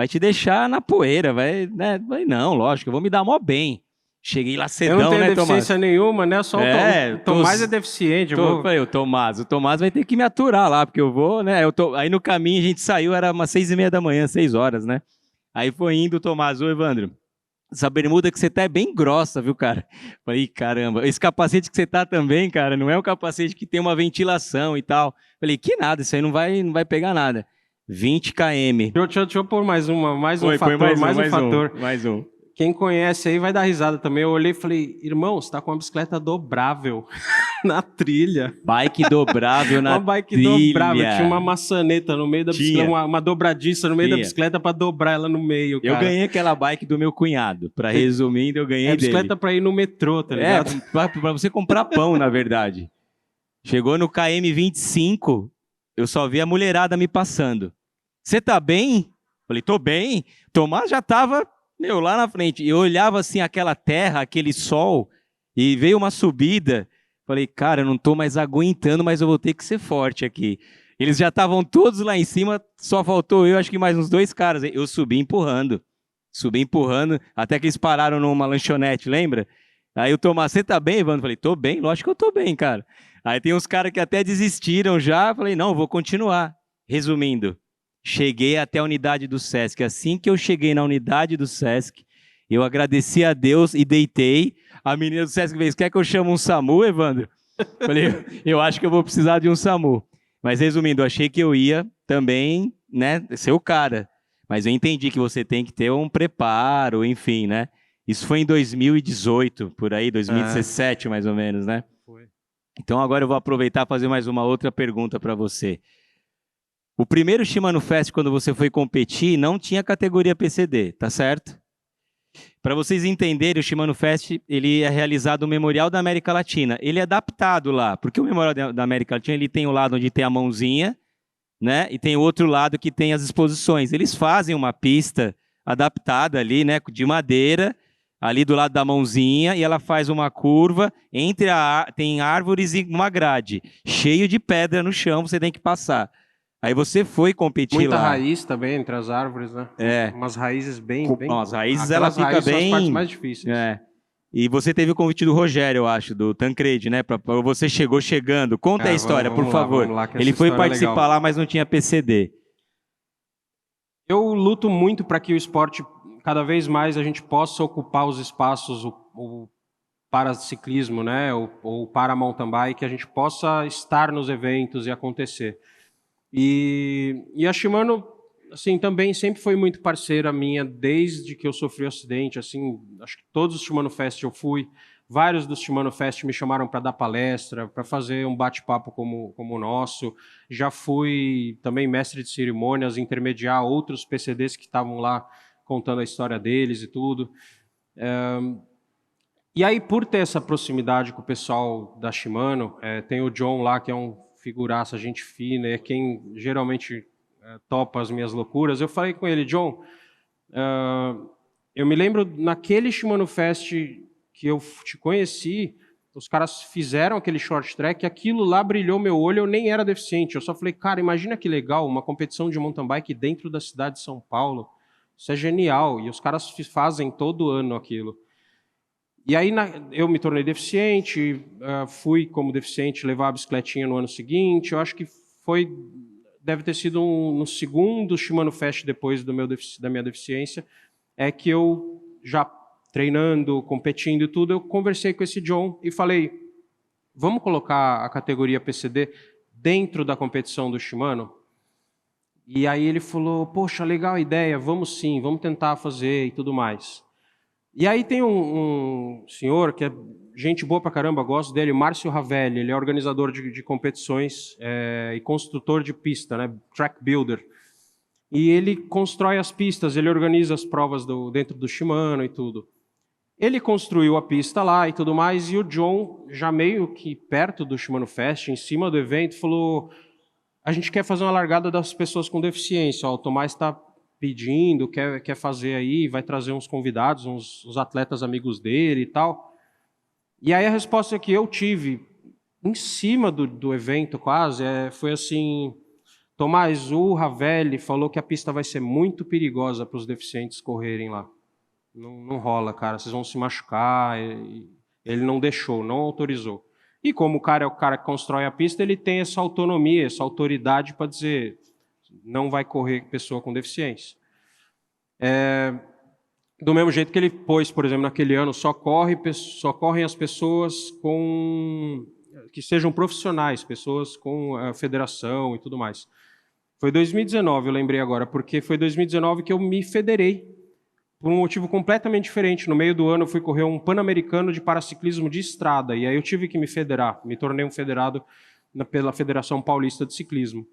te deixar na poeira, né? Não, lógico, eu vou me dar mó bem. Cheguei lá cedão, né, Tomás? Eu não tenho deficiência nenhuma, né? Só o Tomás é deficiente. O Tomás vai ter que me aturar lá, porque eu vou, né? Aí no caminho a gente saiu, era umas 6h30 da manhã, 6 horas, né? Aí foi indo o Tomás, ô Evandro, essa bermuda que você tá é bem grossa, viu, cara? Falei, caramba, esse capacete que você tá também, cara, não é um capacete que tem uma ventilação e tal. Falei, que nada, isso aí não vai pegar nada. 20 km. Deixa eu pôr mais um Põe fator, mais um mais um, fator. mais um. Quem conhece aí vai dar risada também. Eu olhei e falei, irmão, você tá com uma bicicleta dobrável na trilha. Bike dobrável na Uma bike trilha. dobrável, tinha uma maçaneta no meio da bicicleta, Tinha. uma dobradiça no meio da Tinha. bicicleta para dobrar ela no meio, Eu cara. ganhei aquela bike do meu cunhado. Pra resumindo, eu ganhei É dele. bicicleta para ir no metrô, tá ligado? Pra você comprar pão, na verdade. Chegou no KM 25, eu só vi a mulherada me passando. Você tá bem? Falei, tô bem. Tomás já tava, lá na frente. Eu olhava assim aquela terra, aquele sol, e veio uma subida. Falei, cara, eu não tô mais aguentando, mas eu vou ter que ser forte aqui. Eles já estavam todos lá em cima, só faltou eu, acho que mais uns 2 caras. Eu subi empurrando. Subi empurrando, até que eles pararam numa lanchonete, lembra? Aí o Tomás, você tá bem, Evandro? Falei, tô bem, lógico que eu tô bem, cara. Aí tem uns caras que até desistiram já, falei, não, vou continuar. Resumindo, cheguei até a unidade do Sesc. Assim que eu cheguei na unidade do Sesc, eu agradeci a Deus e deitei. A menina do Sesc fez, quer que eu chame um SAMU, Evandro? Falei, eu acho que eu vou precisar de um SAMU. Mas resumindo, eu achei que eu ia também, né, ser o cara. Mas eu entendi que você tem que ter um preparo, enfim, né? Isso foi em 2018, por aí, 2017 mais ou menos, né? Foi. Então agora eu vou aproveitar e fazer mais uma outra pergunta para você. O primeiro Shimano Fest, quando você foi competir, não tinha categoria PCD, tá certo? Para vocês entenderem, o Shimano Fest ele é realizado no Memorial da América Latina. Ele é adaptado lá, porque o Memorial da América Latina ele tem o lado onde tem a mãozinha, né? E tem o outro lado que tem as exposições. Eles fazem uma pista adaptada ali, né, de madeira, ali do lado da mãozinha, e ela faz uma curva tem árvores e uma grade, cheio de pedra no chão, você tem que passar. Aí você foi competir Muita lá. raiz também entre as árvores, né? É. Umas raízes bem... Não, as raízes, aquelas ela fica raízes são bem... as partes mais difíceis. É. E você teve o convite do Rogério, eu acho, do Tancredi, né? Você chegou chegando. Conta a história, vamos por lá, favor. vamos lá, que Ele essa foi história é participar legal. lá, mas não tinha PCD. Eu luto muito para que o esporte, cada vez mais, a gente possa ocupar os espaços o para ciclismo, né? Ou para mountain bike, que a gente possa estar nos eventos e acontecer. E a Shimano, assim, também sempre foi muito parceira minha desde que eu sofri o acidente, assim, acho que todos os Shimano Fest eu fui, vários dos Shimano Fest me chamaram para dar palestra, para fazer um bate-papo como o nosso. Já fui também mestre de cerimônias, intermediar outros PCDs que estavam lá contando a história deles e tudo. E aí, por ter essa proximidade com o pessoal da Shimano, tem o John lá, que é um figuraça, gente fina, é quem geralmente topa as minhas loucuras. Eu falei com ele, John, eu me lembro naquele Shimano Fest que eu te conheci, os caras fizeram aquele short track, aquilo lá brilhou meu olho, eu nem era deficiente. Eu só falei, cara, imagina que legal, uma competição de mountain bike dentro da cidade de São Paulo. Isso é genial, e os caras fazem todo ano aquilo. E aí eu me tornei deficiente, fui como deficiente levar a bicicletinha no ano seguinte. Eu acho que deve ter sido no segundo Shimano Fest depois da minha deficiência, que eu já treinando, competindo e tudo, eu conversei com esse John e falei, vamos colocar a categoria PCD dentro da competição do Shimano? E aí ele falou, poxa, legal a ideia, vamos sim, vamos tentar fazer e tudo mais. E aí tem um senhor que é gente boa pra caramba, gosto dele, Márcio Ravelli, ele é organizador de competições e construtor de pista, né, track builder. E ele constrói as pistas, ele organiza as provas dentro do Shimano e tudo. Ele construiu a pista lá e tudo mais, e o John, já meio que perto do Shimano Fest, em cima do evento, falou, a gente quer fazer uma largada das pessoas com deficiência, o Tomás está pedindo, quer fazer aí, vai trazer uns convidados, uns atletas amigos dele e tal. E aí a resposta que eu tive, em cima do evento quase, foi assim, Tomás, o Ravelli falou que a pista vai ser muito perigosa para os deficientes correrem lá. Não rola, cara, vocês vão se machucar. Ele não deixou, não autorizou. E como o cara é o cara que constrói a pista, ele tem essa autonomia, essa autoridade para dizer, não vai correr pessoa com deficiência. Do mesmo jeito que ele pôs, por exemplo, naquele ano, só correm as pessoas que sejam profissionais, pessoas com a federação e tudo mais. Foi 2019, eu lembrei agora, porque foi 2019 que eu me federei, por um motivo completamente diferente. No meio do ano eu fui correr um Pan-Americano de paraciclismo de estrada, e aí eu tive que me federar, me tornei um federado pela Federação Paulista de Ciclismo.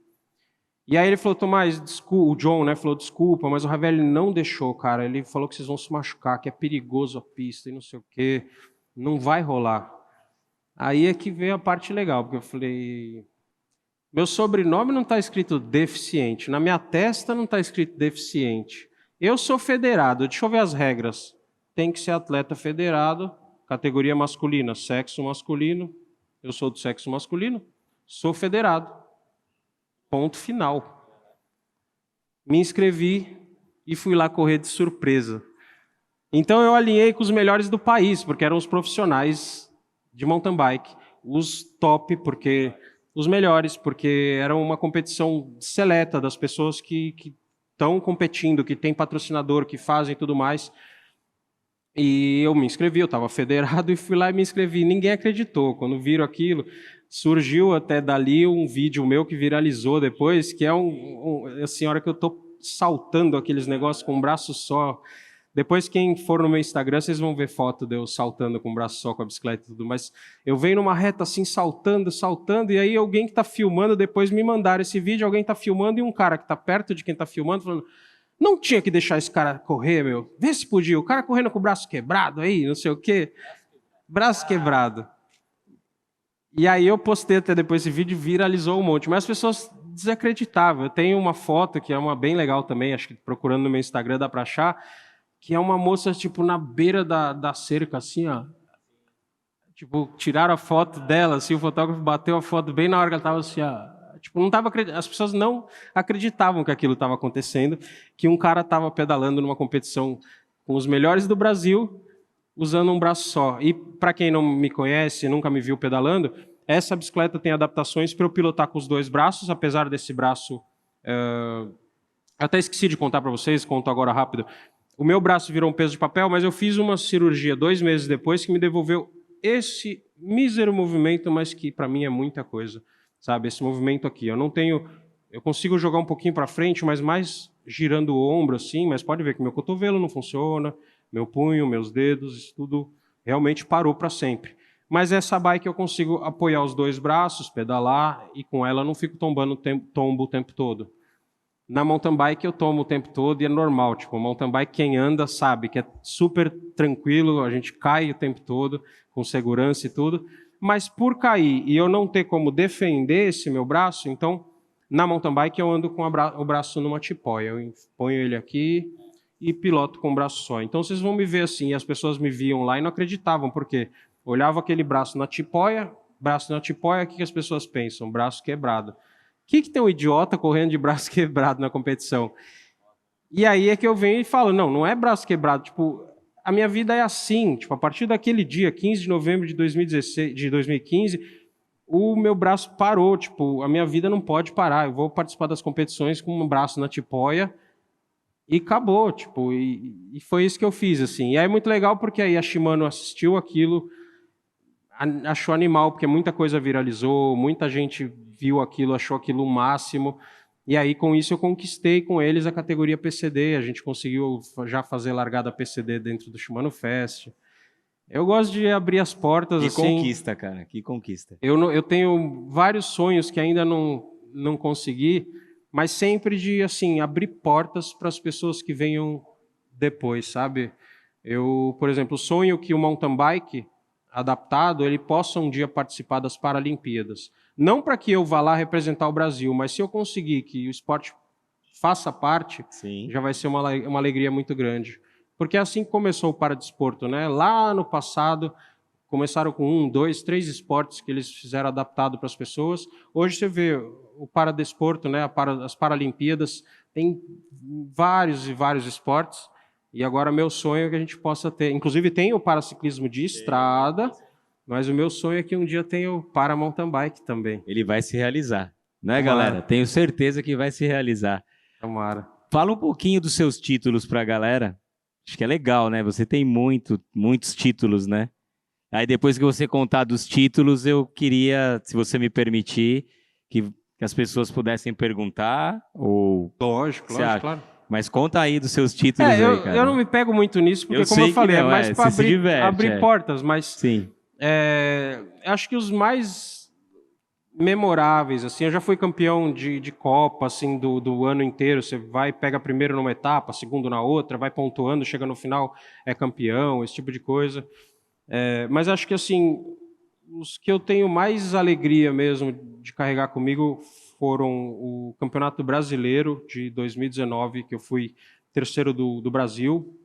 E aí ele falou, Tomás, o John, né, falou, desculpa, mas o Ravelli não deixou, cara. Ele falou que vocês vão se machucar, que é perigoso a pista e não sei o quê, não vai rolar. Aí é que veio a parte legal, porque eu falei, meu sobrenome não está escrito deficiente, na minha testa não está escrito deficiente. Eu sou federado, deixa eu ver as regras. Tem que ser atleta federado, categoria masculina, sexo masculino. Eu sou do sexo masculino, sou federado. Ponto final. Me inscrevi e fui lá correr de surpresa. Então eu alinhei com os melhores do país, porque eram os profissionais de mountain bike, os top, porque os melhores, porque era uma competição seleta das pessoas que estão competindo, que tem patrocinador, que fazem tudo mais. E eu me inscrevi, eu estava federado e fui lá e me inscrevi. Ninguém acreditou. Quando viram aquilo, surgiu até dali um vídeo meu que viralizou depois, que é a senhora que eu estou saltando aqueles negócios com um braço só. Depois, quem for no meu Instagram, vocês vão ver foto de eu saltando com um braço só com a bicicleta e tudo. Mas eu venho numa reta assim, saltando, e aí alguém que está filmando, depois me mandaram esse vídeo, alguém está filmando e um cara que está perto de quem está filmando, falando, não tinha que deixar esse cara correr, meu. Vê se podia. O cara correndo com o braço quebrado aí, não sei o quê. Braço quebrado. E aí eu postei até depois esse vídeo, viralizou um monte. Mas as pessoas desacreditavam. Eu tenho uma foto, que é uma bem legal também, acho que procurando no meu Instagram dá pra achar, que é uma moça, tipo, na beira da cerca, assim, ó. Tipo, tiraram a foto dela, assim, o fotógrafo bateu a foto bem na hora que ela estava assim, ó. Tipo, não tava, as pessoas não acreditavam que aquilo estava acontecendo, que um cara estava pedalando numa competição com os melhores do Brasil, usando um braço só. E para quem não me conhece, nunca me viu pedalando, essa bicicleta tem adaptações para eu pilotar com os dois braços, apesar desse braço... até esqueci de contar para vocês, conto agora rápido. O meu braço virou um peso de papel, mas eu fiz uma cirurgia 2 meses depois que me devolveu esse mísero movimento, mas que para mim é muita coisa. Sabe, esse movimento aqui, eu consigo jogar um pouquinho para frente, mas mais girando o ombro assim, mas pode ver que meu cotovelo não funciona, meu punho, meus dedos, isso tudo realmente parou para sempre. Mas essa bike eu consigo apoiar os dois braços, pedalar, e com ela eu não fico tombando tombo o tempo todo. Na mountain bike eu tomo o tempo todo e é normal, tipo, mountain bike quem anda sabe que é super tranquilo, a gente cai o tempo todo, com segurança e tudo, mas por cair e eu não ter como defender esse meu braço, então, na mountain bike eu ando com o braço numa tipóia. Eu ponho ele aqui e piloto com o braço só. Então, vocês vão me ver assim, e as pessoas me viam lá e não acreditavam, porque olhava aquele braço na tipóia, o que as pessoas pensam? Braço quebrado. O que tem um idiota correndo de braço quebrado na competição? E aí é que eu venho e falo, não é braço quebrado, tipo... A minha vida é assim, tipo, a partir daquele dia, 15 de novembro de 2015, o meu braço parou, tipo, a minha vida não pode parar, eu vou participar das competições com um braço na tipóia e acabou, tipo, e foi isso que eu fiz, assim. E aí é muito legal porque aí a Shimano assistiu aquilo, achou animal, porque muita coisa viralizou, muita gente viu aquilo, achou aquilo o máximo. E aí, com isso, eu conquistei com eles a categoria PCD. A gente conseguiu já fazer largada PCD dentro do Shimano Fest. Eu gosto de abrir as portas, assim... Que conquista, cara, que conquista. Eu tenho vários sonhos que ainda não consegui, mas sempre de, assim, abrir portas para as pessoas que venham depois, sabe? Eu, por exemplo, sonho que o mountain bike adaptado, ele possa um dia participar das Paralimpíadas. Não para que eu vá lá representar o Brasil, mas se eu conseguir que o esporte faça parte, sim, já vai ser uma alegria muito grande. Porque é assim que começou o paradesporto, né? Lá no passado, começaram com 1, 2, 3 esportes que eles fizeram adaptado para as pessoas. Hoje você vê o paradesporto, né? As Paralimpíadas, tem vários e vários esportes. E agora meu sonho é que a gente possa ter... Inclusive tem o paraciclismo de estrada, mas o meu sonho é que um dia tenha o para mountain bike também. Ele vai se realizar, né, galera? Tenho certeza que vai se realizar. Tomara. Fala um pouquinho dos seus títulos para a galera. Acho que é legal, né? Você tem muitos títulos, né? Aí depois que você contar dos títulos, eu queria, se você me permitir, que as pessoas pudessem perguntar, ou o Lógico, que você lógico, acha? claro. Mas conta aí dos seus títulos aí, Eu não cara. me pego muito nisso, Eu porque, como eu sei que falei, é não, mais para você se diverte, abrir portas, mas Sim. acho que os mais memoráveis, assim, eu já fui campeão de Copa, assim, do ano inteiro. Você vai, pega primeiro numa etapa, segundo na outra, vai pontuando, chega no final, é campeão, esse tipo de coisa. Mas acho que, assim, os que eu tenho mais alegria mesmo de carregar comigo foram o Campeonato Brasileiro de 2019, que eu fui terceiro do Brasil,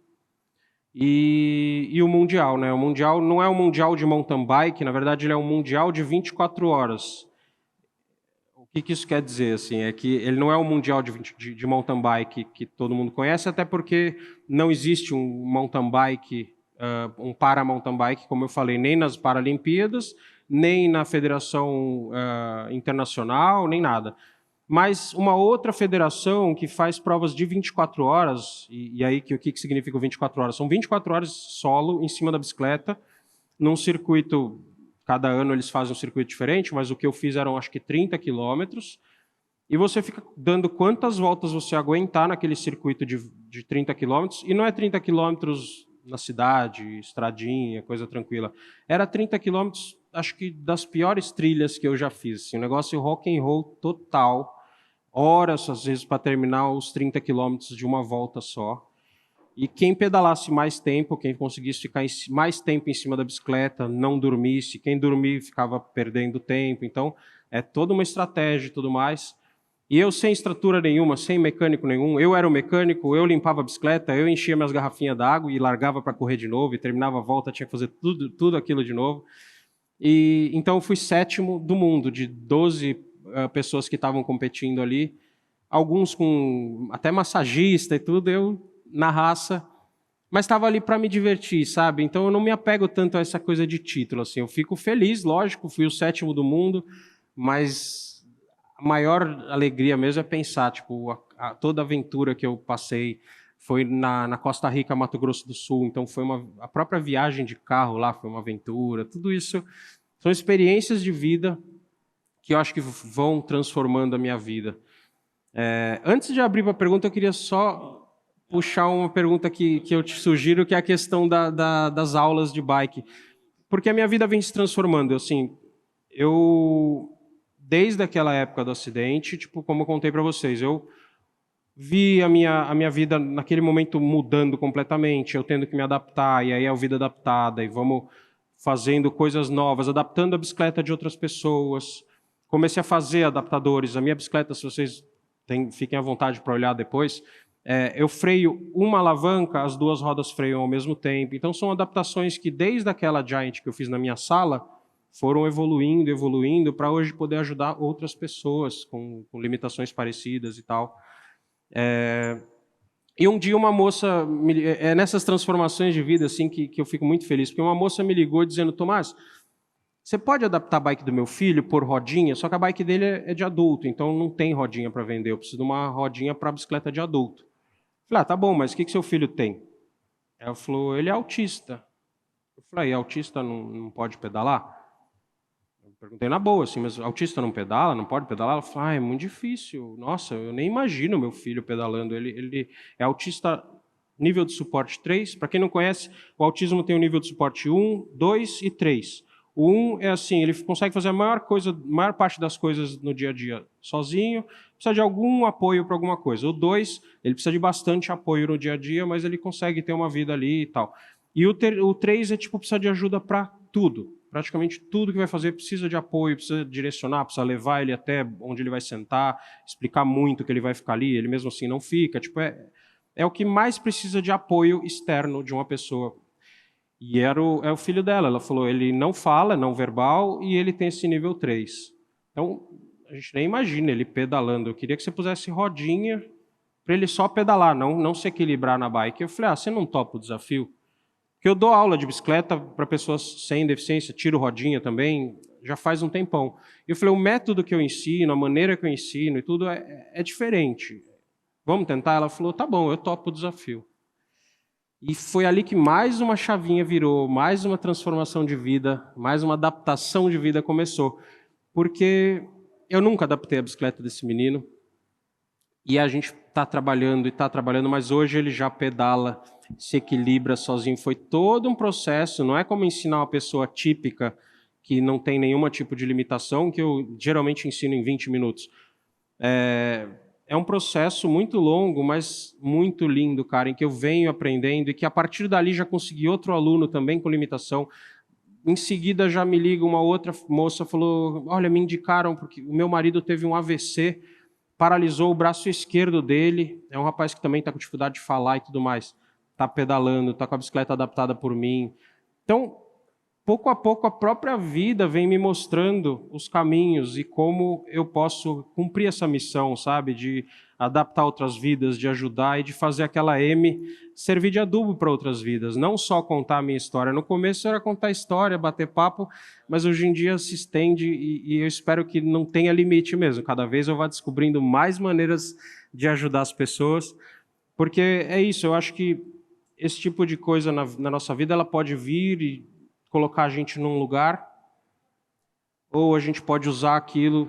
e o Mundial, né? O Mundial não é um Mundial de mountain bike, na verdade ele é um Mundial de 24 horas. O que isso quer dizer, assim, é que ele não é um Mundial de mountain bike que todo mundo conhece, até porque não existe um mountain bike, um para mountain bike, como eu falei, nem nas Paralimpíadas, nem na Federação Internacional, nem nada. Mas uma outra federação que faz provas de 24 horas, e aí o que significa 24 horas? São 24 horas solo em cima da bicicleta, num circuito. Cada ano eles fazem um circuito diferente, mas o que eu fiz eram acho que 30 quilômetros, e você fica dando quantas voltas você aguentar naquele circuito de 30 quilômetros, e não é 30 quilômetros na cidade, estradinha, coisa tranquila. Era 30 quilômetros, acho que das piores trilhas que eu já fiz. Assim, um negócio rock and roll total, horas às vezes para terminar os 30 quilômetros de uma volta só. E quem pedalasse mais tempo, quem conseguisse ficar mais tempo em cima da bicicleta, não dormisse, quem dormir ficava perdendo tempo. Então, é toda uma estratégia e tudo mais. E eu sem estrutura nenhuma, sem mecânico nenhum, eu era o mecânico, eu limpava a bicicleta, eu enchia minhas garrafinhas d'água e largava para correr de novo, e terminava a volta, tinha que fazer tudo aquilo de novo. E então eu fui sétimo do mundo, de 12 pessoas que estavam competindo ali, alguns com até massagista e tudo, eu na raça, mas estava ali para me divertir, sabe? Então eu não me apego tanto a essa coisa de título, assim. Eu fico feliz, lógico, fui o sétimo do mundo, mas a maior alegria mesmo é pensar, tipo, toda a aventura que eu passei foi na Costa Rica, Mato Grosso do Sul, então foi a própria viagem de carro lá foi uma aventura. Tudo isso são experiências de vida que eu acho que vão transformando a minha vida. Antes de abrir para a pergunta, eu queria só puxar uma pergunta que eu te sugiro, que é a questão das aulas de bike. Porque a minha vida vem se transformando. Assim, desde aquela época do acidente, tipo, como eu contei para vocês, eu vi a minha vida naquele momento mudando completamente, eu tendo que me adaptar, e aí é a vida adaptada, e vamos fazendo coisas novas, adaptando a bicicleta de outras pessoas. Comecei a fazer adaptadores. A minha bicicleta, se vocês fiquem à vontade para olhar depois, eu freio uma alavanca, as duas rodas freiam ao mesmo tempo. Então são adaptações que desde aquela Giant que eu fiz na minha sala, foram evoluindo para hoje poder ajudar outras pessoas com limitações parecidas e tal. E um dia uma moça, nessas transformações de vida assim que eu fico muito feliz, porque uma moça me ligou dizendo: Tomás, você pode adaptar a bike do meu filho por rodinha? Só que a bike dele é de adulto, então não tem rodinha para vender, eu preciso de uma rodinha para bicicleta de adulto. Eu falei: tá bom, mas o que seu filho tem? Ela falou: ele é autista. Eu falei: autista não pode pedalar? Perguntei na boa, assim, mas autista não pedala, não pode pedalar? Ela falou: é muito difícil. Nossa, eu nem imagino meu filho pedalando. Ele é autista nível de suporte 3. Para quem não conhece, o autismo tem o nível de suporte 1, 2 e 3. O 1 é assim, ele consegue fazer a maior parte das coisas no dia a dia sozinho, precisa de algum apoio para alguma coisa. O 2, ele precisa de bastante apoio no dia a dia, mas ele consegue ter uma vida ali e tal. E o 3 é tipo, precisa de ajuda para tudo. Praticamente tudo que vai fazer precisa de apoio, precisa direcionar, precisa levar ele até onde ele vai sentar, explicar muito que ele vai ficar ali, ele mesmo assim não fica. Tipo, é o que mais precisa de apoio externo de uma pessoa. E é o filho dela. Ela falou: ele não fala, não verbal, e ele tem esse nível 3. Então, a gente nem imagina ele pedalando. Eu queria que você pusesse rodinha para ele só pedalar, não se equilibrar na bike. Eu falei: você não topa o desafio? Porque eu dou aula de bicicleta para pessoas sem deficiência, tiro rodinha também, já faz um tempão. E eu falei: o método que eu ensino, a maneira que eu ensino e tudo é diferente. Vamos tentar? Ela falou: tá bom, eu topo o desafio. E foi ali que mais uma chavinha virou, mais uma transformação de vida, mais uma adaptação de vida começou. Porque eu nunca adaptei a bicicleta desse menino, e a gente está trabalhando e está trabalhando, mas hoje ele já pedala, se equilibra sozinho. Foi todo um processo, não é como ensinar uma pessoa típica que não tem nenhum tipo de limitação, que eu geralmente ensino em 20 minutos. É um processo muito longo, mas muito lindo, cara, em que eu venho aprendendo e que a partir dali já consegui outro aluno também com limitação. Em seguida já me liga uma outra moça, falou, olha, me indicaram porque o meu marido teve um AVC, paralisou o braço esquerdo dele, é um rapaz que também está com dificuldade de falar e tudo mais, está pedalando, está com a bicicleta adaptada por mim. Então, pouco a pouco, a própria vida vem me mostrando os caminhos e como eu posso cumprir essa missão, sabe? De adaptar outras vidas, de ajudar e de fazer aquela M servir de adubo para outras vidas. Não só contar a minha história. No começo era contar história, bater papo, mas hoje em dia se estende e eu espero que não tenha limite mesmo. Cada vez eu vá descobrindo mais maneiras de ajudar as pessoas, porque é isso, eu acho que esse tipo de coisa na nossa vida, ela pode vir e colocar a gente num lugar, ou a gente pode usar aquilo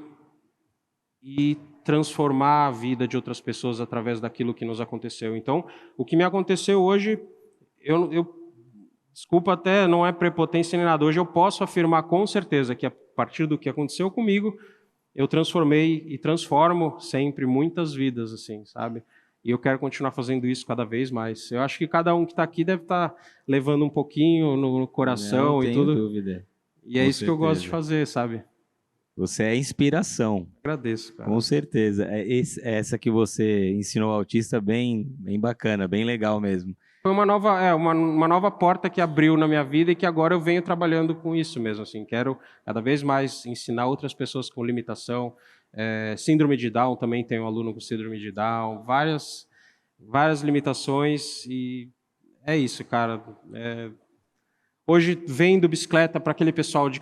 e transformar a vida de outras pessoas através daquilo que nos aconteceu. Então, o que me aconteceu hoje, desculpa até, não é prepotência nem nada, hoje eu posso afirmar com certeza que a partir do que aconteceu comigo, eu transformei e transformo sempre muitas vidas, assim, sabe? E eu quero continuar fazendo isso cada vez mais. Eu acho que cada um que está aqui deve estar levando um pouquinho no coração e tudo. Não tenho dúvida. E é isso que eu gosto de fazer, sabe? Você é inspiração. Agradeço, cara. Com certeza. Essa que você ensinou ao autista, bem bacana, bem legal mesmo. Foi uma nova porta que abriu na minha vida e que agora eu venho trabalhando com isso mesmo. Assim, quero cada vez mais ensinar outras pessoas com limitação. Síndrome de Down, também tenho um aluno com síndrome de Down. Várias limitações e é isso, cara. Hoje vendo bicicleta para aquele pessoal de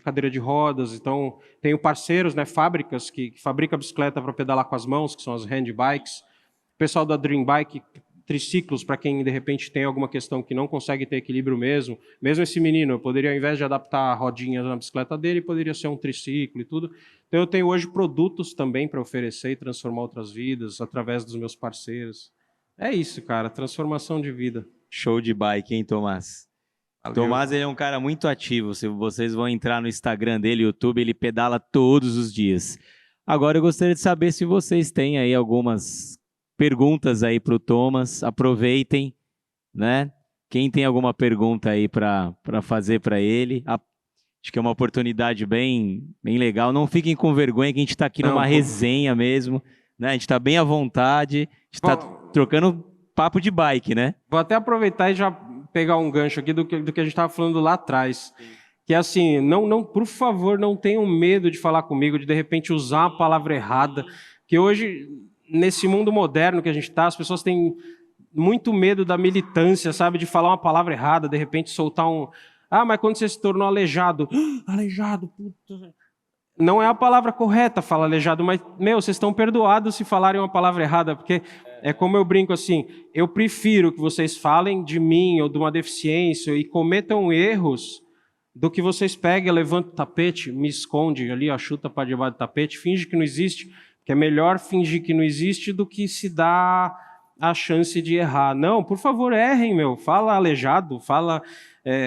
cadeira de rodas, então tenho parceiros, né, fábricas que fabricam bicicleta para pedalar com as mãos, que são as hand bikes. O pessoal da Dream Bike, triciclos, para quem de repente tem alguma questão que não consegue ter equilíbrio mesmo. Mesmo esse menino, eu poderia, ao invés de adaptar a rodinha na bicicleta dele, poderia ser um triciclo e tudo. Então eu tenho hoje produtos também para oferecer e transformar outras vidas através dos meus parceiros. É isso, cara, transformação de vida. Show de bike, hein, Tomás? Valeu. Tomás, ele é um cara muito ativo. Se vocês vão entrar no Instagram dele, YouTube, ele pedala todos os dias. Agora eu gostaria de saber se vocês têm aí algumas perguntas aí para o Thomas. Aproveitem, né? Quem tem alguma pergunta aí para fazer para ele? Acho que é uma oportunidade bem legal. Não fiquem com vergonha que a gente está aqui numa resenha mesmo, né? A gente está bem à vontade. A gente está trocando papo de bike, né? Vou até aproveitar e já pegar um gancho aqui do que a gente estava falando lá atrás. Sim. Que é assim, por favor, não tenham medo de falar comigo, de repente usar a palavra errada. Que hoje, nesse mundo moderno que a gente está, as pessoas têm muito medo da militância, sabe? De falar uma palavra errada, de repente soltar um... mas quando você se tornou aleijado... aleijado, puta... Não é a palavra correta falar aleijado, mas, vocês estão perdoados se falarem uma palavra errada, porque é como eu brinco assim, eu prefiro que vocês falem de mim ou de uma deficiência e cometam erros do que vocês peguem, levantem o tapete, me esconde ali, chuta para debaixo do tapete, finge que não existe, que é melhor fingir que não existe do que se dar a chance de errar. Não, por favor, errem, fala aleijado, fala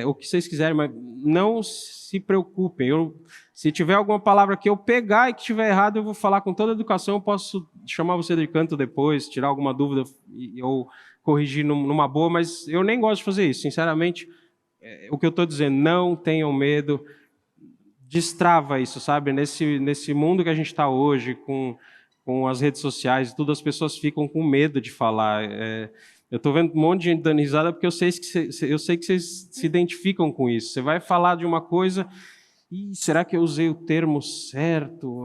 o que vocês quiserem, mas não se preocupem. Se tiver alguma palavra que eu pegar e que estiver errado, eu vou falar com toda a educação, eu posso chamar você de canto depois, tirar alguma dúvida ou corrigir numa boa, mas eu nem gosto de fazer isso, sinceramente. O que eu estou dizendo, não tenham medo, destrava isso, sabe? Nesse mundo que a gente está hoje, com as redes sociais e tudo, as pessoas ficam com medo de falar. Eu estou vendo um monte de gente dando risada porque eu sei que vocês se identificam com isso. Você vai falar de uma coisa... será que eu usei o termo certo?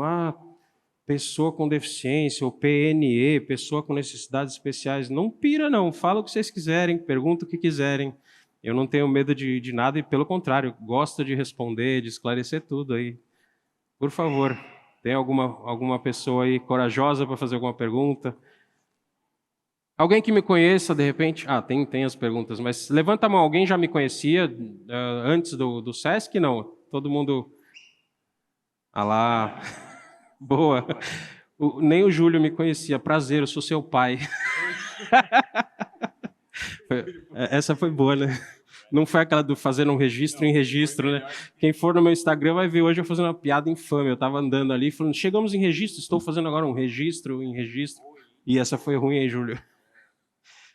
Pessoa com deficiência, ou PNE, pessoa com necessidades especiais. Não pira, não. Fala o que vocês quiserem, pergunta o que quiserem. Eu não tenho medo de nada e, pelo contrário, gosto de responder, de esclarecer tudo aí. Por favor, tem alguma pessoa aí corajosa para fazer alguma pergunta? Alguém que me conheça, de repente... Ah, tem as perguntas, mas levanta a mão. Alguém já me conhecia antes do Sesc? Não. Todo mundo... Ah lá. Boa. Nem o Júlio me conhecia. Prazer, eu sou seu pai. Essa foi boa, né? Não foi aquela do fazer um registro em registro, né? Quem for no meu Instagram vai ver hoje eu fazendo uma piada infame. Eu tava andando ali falando, chegamos em registro, estou fazendo agora um registro em registro. E essa foi ruim, hein, Júlio?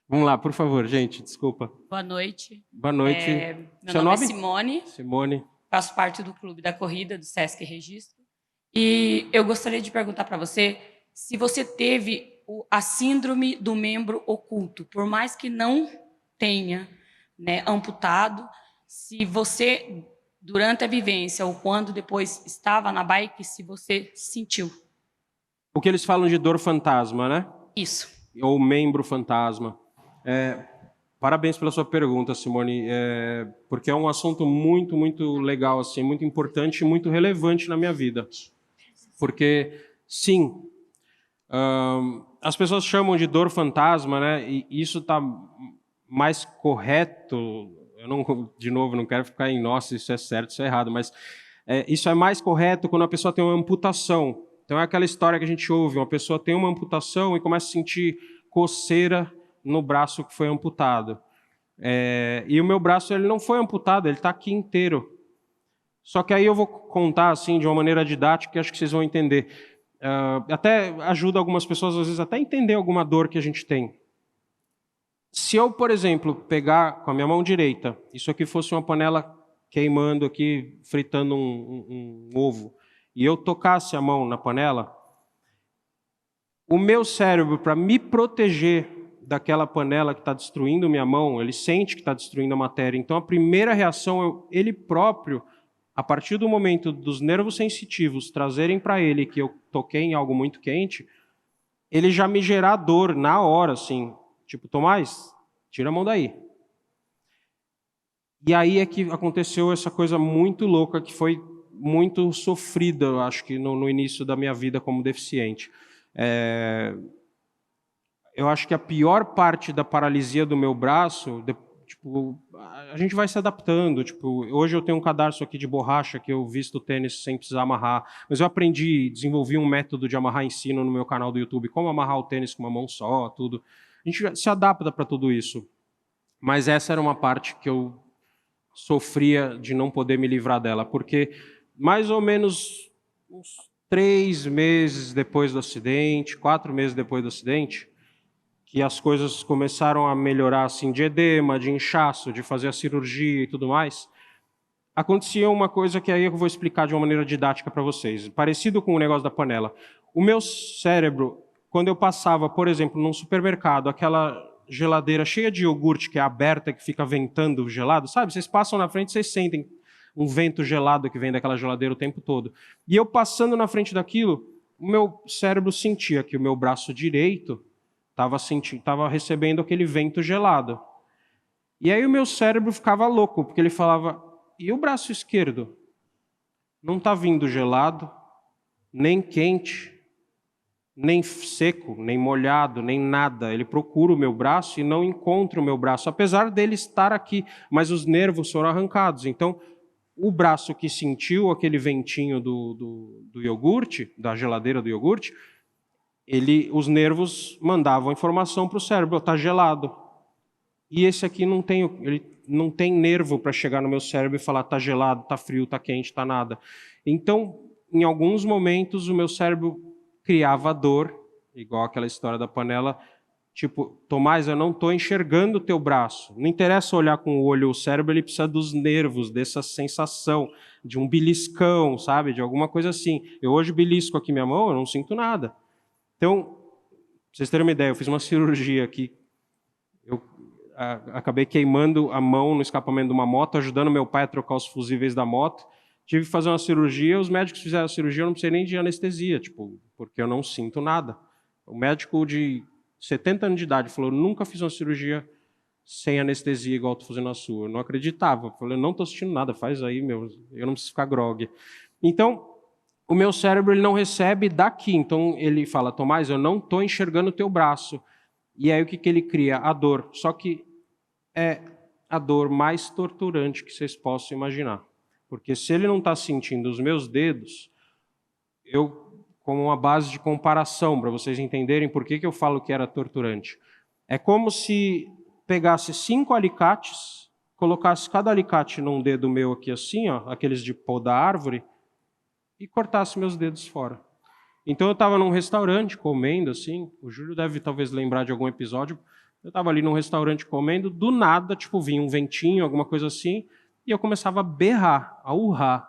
Vamos lá, por favor, gente, desculpa. Boa noite. Boa noite. Meu nome é Simone. Simone. Faço parte do Clube da Corrida, do Sesc Registro. E eu gostaria de perguntar para você se você teve a síndrome do membro oculto, por mais que não tenha, né, amputado, se você, durante a vivência ou quando depois estava na bike, se você sentiu. O que eles falam de dor fantasma, né? Isso. Ou membro fantasma. Parabéns pela sua pergunta, Simone, porque é um assunto muito, muito legal, assim, muito importante e muito relevante na minha vida. Porque, sim, as pessoas chamam de dor fantasma, né? E isso está mais correto. Eu não, de novo, não quero ficar em nossa, isso é certo, isso é errado, mas isso é mais correto quando a pessoa tem uma amputação. Então é aquela história que a gente ouve, uma pessoa tem uma amputação e começa a sentir coceira no braço que foi amputado. E o meu braço ele não foi amputado, ele está aqui inteiro. Só que aí eu vou contar assim de uma maneira didática que acho que vocês vão entender. Até ajuda algumas pessoas, às vezes, até a entender alguma dor que a gente tem. Se eu, por exemplo, pegar com a minha mão direita, isso aqui fosse uma panela queimando aqui, fritando um ovo, e eu tocasse a mão na panela, o meu cérebro, para me proteger daquela panela que está destruindo minha mão, ele sente que está destruindo a matéria. Então, a primeira reação, ele próprio, a partir do momento dos nervos sensitivos trazerem para ele que eu toquei em algo muito quente, ele já me gerar dor na hora, assim. Tipo, Tomás, tira a mão daí. E aí é que aconteceu essa coisa muito louca, que foi muito sofrida, eu acho que no início da minha vida como deficiente. Eu acho que a pior parte da paralisia do meu braço, tipo, a gente vai se adaptando. Tipo, hoje eu tenho um cadarço aqui de borracha que eu visto o tênis sem precisar amarrar, mas eu desenvolvi um método de amarrar ensino no meu canal do YouTube, como amarrar o tênis com uma mão só, tudo. A gente se adapta para tudo isso. Mas essa era uma parte que eu sofria de não poder me livrar dela, porque mais ou menos uns 3 meses depois do acidente, 4 meses depois do acidente, que as coisas começaram a melhorar, assim, de edema, de inchaço, de fazer a cirurgia e tudo mais, acontecia uma coisa que aí eu vou explicar de uma maneira didática para vocês, parecido com o negócio da panela. O meu cérebro, quando eu passava, por exemplo, num supermercado, aquela geladeira cheia de iogurte que é aberta, que fica ventando gelado, sabe? Vocês passam na frente, vocês sentem um vento gelado que vem daquela geladeira o tempo todo. E eu passando na frente daquilo, o meu cérebro sentia que o meu braço direito estava recebendo aquele vento gelado. E aí o meu cérebro ficava louco, porque ele falava, e o braço esquerdo? Não está vindo gelado, nem quente, nem seco, nem molhado, nem nada. Ele procura o meu braço e não encontra o meu braço, apesar dele estar aqui, mas os nervos foram arrancados. Então, o braço que sentiu aquele ventinho do iogurte, da geladeira do iogurte, os nervos mandavam informação para o cérebro, está gelado. E esse aqui ele não tem nervo para chegar no meu cérebro e falar está gelado, está frio, está quente, está nada. Então, em alguns momentos, o meu cérebro criava dor, igual aquela história da panela, tipo, Tomás, eu não estou enxergando o teu braço. Não interessa olhar com o olho, o cérebro ele precisa dos nervos, dessa sensação, de um beliscão, sabe? De alguma coisa assim. Eu hoje belisco aqui minha mão, eu não sinto nada. Então, pra vocês terem uma ideia, eu fiz uma cirurgia aqui. Eu acabei queimando a mão no escapamento de uma moto, ajudando meu pai a trocar os fusíveis da moto. Tive que fazer uma cirurgia, os médicos fizeram a cirurgia, eu não precisei nem de anestesia, tipo, porque eu não sinto nada. O médico de 70 anos de idade falou, nunca fiz uma cirurgia sem anestesia igual estou fazendo a sua. Eu não acreditava. Falei, não estou sentindo nada, faz aí, eu não preciso ficar grogue. Então, o meu cérebro ele não recebe daqui. Então, ele fala, Tomás, eu não estou enxergando o teu braço. E aí o que ele cria? A dor. Só que é a dor mais torturante que vocês possam imaginar. Porque se ele não está sentindo os meus dedos, como uma base de comparação, para vocês entenderem por que eu falo que era torturante. É como se pegasse 5 alicates, colocasse cada alicate num dedo meu aqui assim, ó, aqueles de podar árvore, e cortasse meus dedos fora. Então eu estava num restaurante comendo, assim, o Júlio deve talvez lembrar de algum episódio, eu estava ali num restaurante comendo, do nada, tipo, vinha um ventinho, alguma coisa assim, e eu começava a berrar, a urrar,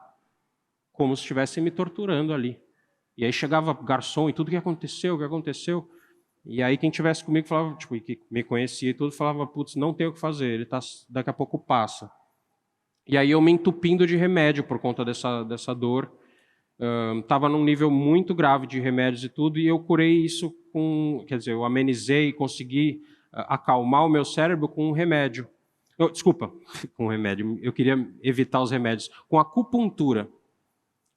como se estivessem me torturando ali. E aí chegava garçom e tudo, o que aconteceu, o que aconteceu? E aí quem estivesse comigo falava, tipo, que me conhecia e tudo, falava, putz, não tem o que fazer, ele tá, daqui a pouco passa. E aí eu me entupindo de remédio por conta dessa dor, estava num nível muito grave de remédios e tudo, e eu curei isso eu amenizei, consegui acalmar o meu cérebro com um remédio. Desculpa, com remédio, eu queria evitar os remédios, com acupuntura.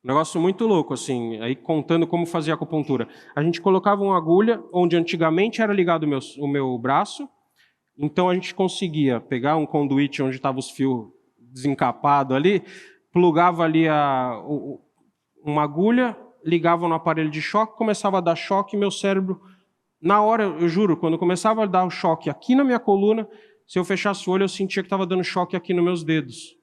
Um negócio muito louco, assim, aí contando como fazia a acupuntura. A gente colocava uma agulha, onde antigamente era ligado o meu braço, então a gente conseguia pegar um conduíte onde estavam os fios desencapados ali, plugava ali uma agulha, ligava no aparelho de choque, começava a dar choque, e meu cérebro, na hora, eu juro, quando começava a dar o choque aqui na minha coluna, se eu fechasse o olho, eu sentia que estava dando choque aqui nos meus dedos.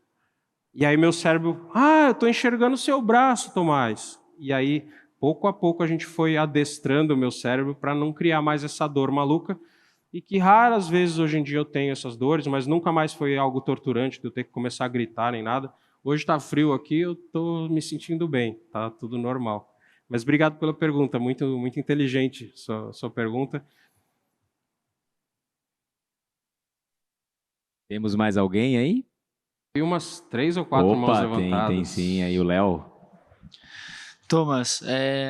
E aí meu cérebro, eu estou enxergando o seu braço, Tomás. E aí, pouco a pouco, a gente foi adestrando o meu cérebro para não criar mais essa dor maluca, e que raras vezes hoje em dia eu tenho essas dores, mas nunca mais foi algo torturante de eu ter que começar a gritar nem nada. Hoje está frio aqui, eu estou me sentindo bem, tá tudo normal. Mas obrigado pela pergunta, muito, muito inteligente sua pergunta. Temos mais alguém aí? Tem umas 3 ou 4 mãos levantadas. Tem sim, aí o Léo. Thomas,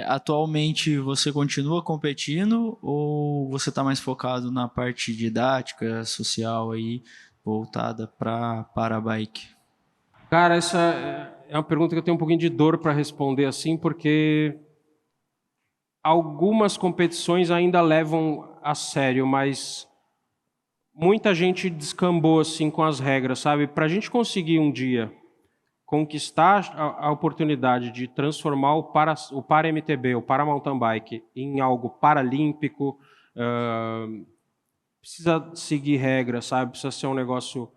atualmente você continua competindo ou você está mais focado na parte didática, social aí, voltada para a bike? Cara, essa é uma pergunta que eu tenho um pouquinho de dor para responder assim, porque algumas competições ainda levam a sério, mas muita gente descambou assim com as regras, sabe? Para a gente conseguir um dia conquistar a oportunidade de transformar o para-MTB, o para-mountain bike, em algo paralímpico, precisa seguir regras, sabe? Precisa ser um negócio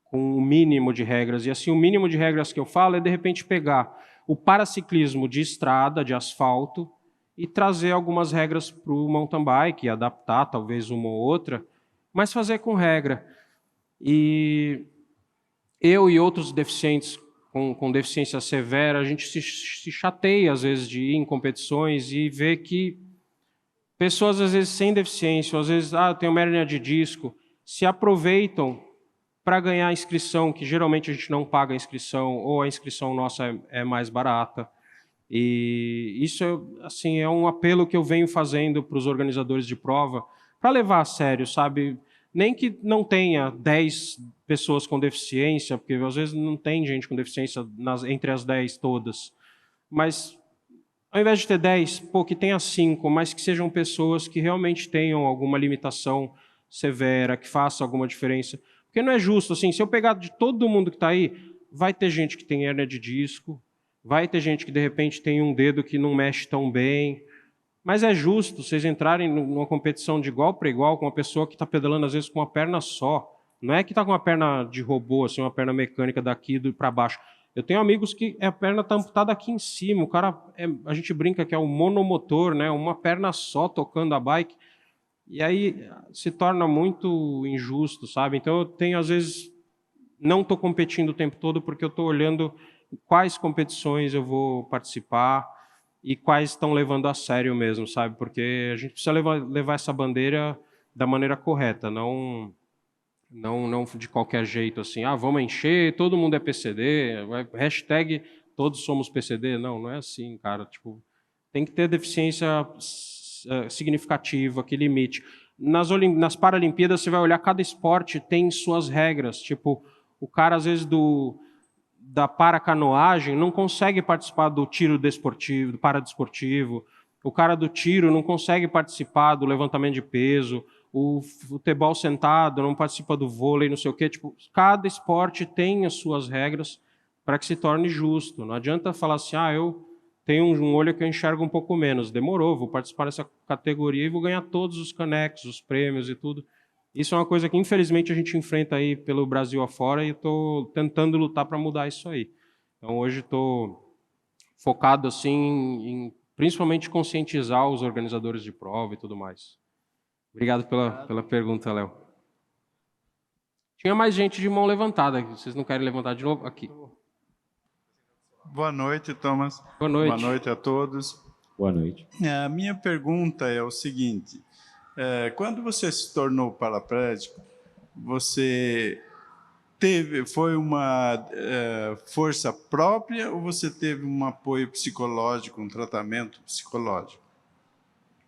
com o mínimo de regras. E assim, o mínimo de regras que eu falo é, de repente, pegar o paraciclismo de estrada, de asfalto, e trazer algumas regras para o mountain bike, adaptar talvez uma ou outra, mas fazer com regra. E eu e outros deficientes com deficiência severa, a gente se chateia, às vezes, de ir em competições e ver que pessoas, às vezes, sem deficiência, ou às vezes, eu tenho uma hérnia de disco, se aproveitam para ganhar a inscrição, que geralmente a gente não paga a inscrição, ou a inscrição nossa é mais barata. E isso assim, é um apelo que eu venho fazendo para os organizadores de prova, para levar a sério, sabe? Nem que não tenha 10 pessoas com deficiência, porque às vezes não tem gente com deficiência entre as 10 todas, mas ao invés de ter 10, que tenha 5, mas que sejam pessoas que realmente tenham alguma limitação severa, que faça alguma diferença. Porque não é justo, assim, se eu pegar de todo mundo que está aí, vai ter gente que tem hérnia de disco, vai ter gente que de repente tem um dedo que não mexe tão bem, mas é justo vocês entrarem numa competição de igual para igual com uma pessoa que está pedalando às vezes com uma perna só. Não é que está com uma perna de robô, assim, uma perna mecânica daqui para baixo. Eu tenho amigos que a perna está amputada aqui em cima, o cara, a gente brinca que é um monomotor, né? Uma perna só tocando a bike. E aí se torna muito injusto, sabe? Então eu tenho, às vezes, não estou competindo o tempo todo porque eu estou olhando quais competições eu vou participar e quais estão levando a sério mesmo, sabe? Porque a gente precisa levar essa bandeira da maneira correta, não de qualquer jeito, assim, vamos encher, todo mundo é PCD, hashtag todos somos PCD. Não é assim, cara. Tipo, tem que ter deficiência significativa, que limite. Nas Paralimpíadas, você vai olhar, cada esporte tem suas regras. Tipo, o cara, às vezes, da paracanoagem não consegue participar do tiro desportivo, do paradesportivo. O cara do tiro não consegue participar do levantamento de peso. o futebol sentado, não participa do vôlei, não sei o quê. Tipo, cada esporte tem as suas regras para que se torne justo. Não adianta falar assim, eu tenho um olho que eu enxergo um pouco menos. Demorou, vou participar dessa categoria e vou ganhar todos os canecos, os prêmios e tudo. Isso é uma coisa que, infelizmente, a gente enfrenta aí pelo Brasil afora e estou tentando lutar para mudar isso aí. Então, hoje estou focado assim, em principalmente conscientizar os organizadores de prova e tudo mais. Obrigado pela pergunta, Léo. Tinha mais gente de mão levantada. Vocês não querem levantar de novo? Aqui. Boa noite, Thomas. Boa noite. Boa noite a todos. Boa noite. A minha pergunta é o seguinte: quando você se tornou paraplégico, você foi uma força própria ou você teve um apoio psicológico, um tratamento psicológico?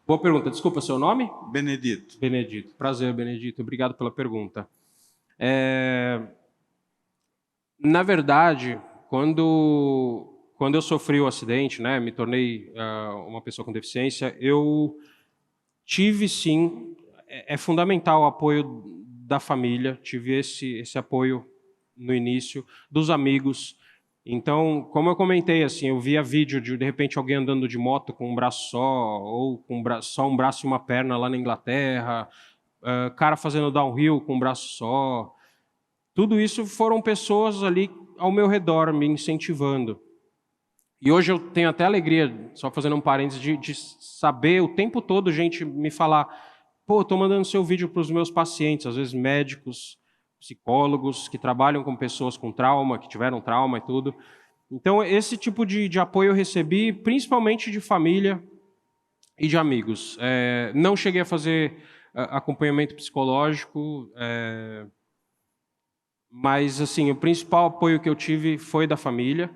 Boa pergunta. Desculpa, seu nome? Benedito. Benedito. Prazer, Benedito. Obrigado pela pergunta. Na verdade, quando eu sofri o acidente, né, me tornei uma pessoa com deficiência, eu tive, sim, é fundamental o apoio da família, tive esse apoio no início, dos amigos. Então, como eu comentei, assim, eu via vídeo de repente, alguém andando de moto com um braço só, ou com só um braço e uma perna lá na Inglaterra, cara fazendo downhill com um braço só. Tudo isso foram pessoas ali ao meu redor, me incentivando. E hoje eu tenho até alegria, só fazendo um parênteses, de saber o tempo todo gente me falar: pô, estou mandando seu vídeo para os meus pacientes, às vezes médicos, psicólogos, que trabalham com pessoas com trauma, que tiveram trauma e tudo. Então, esse tipo de apoio eu recebi, principalmente de família e de amigos. Não cheguei a fazer acompanhamento psicológico, mas, assim, o principal apoio que eu tive foi da família.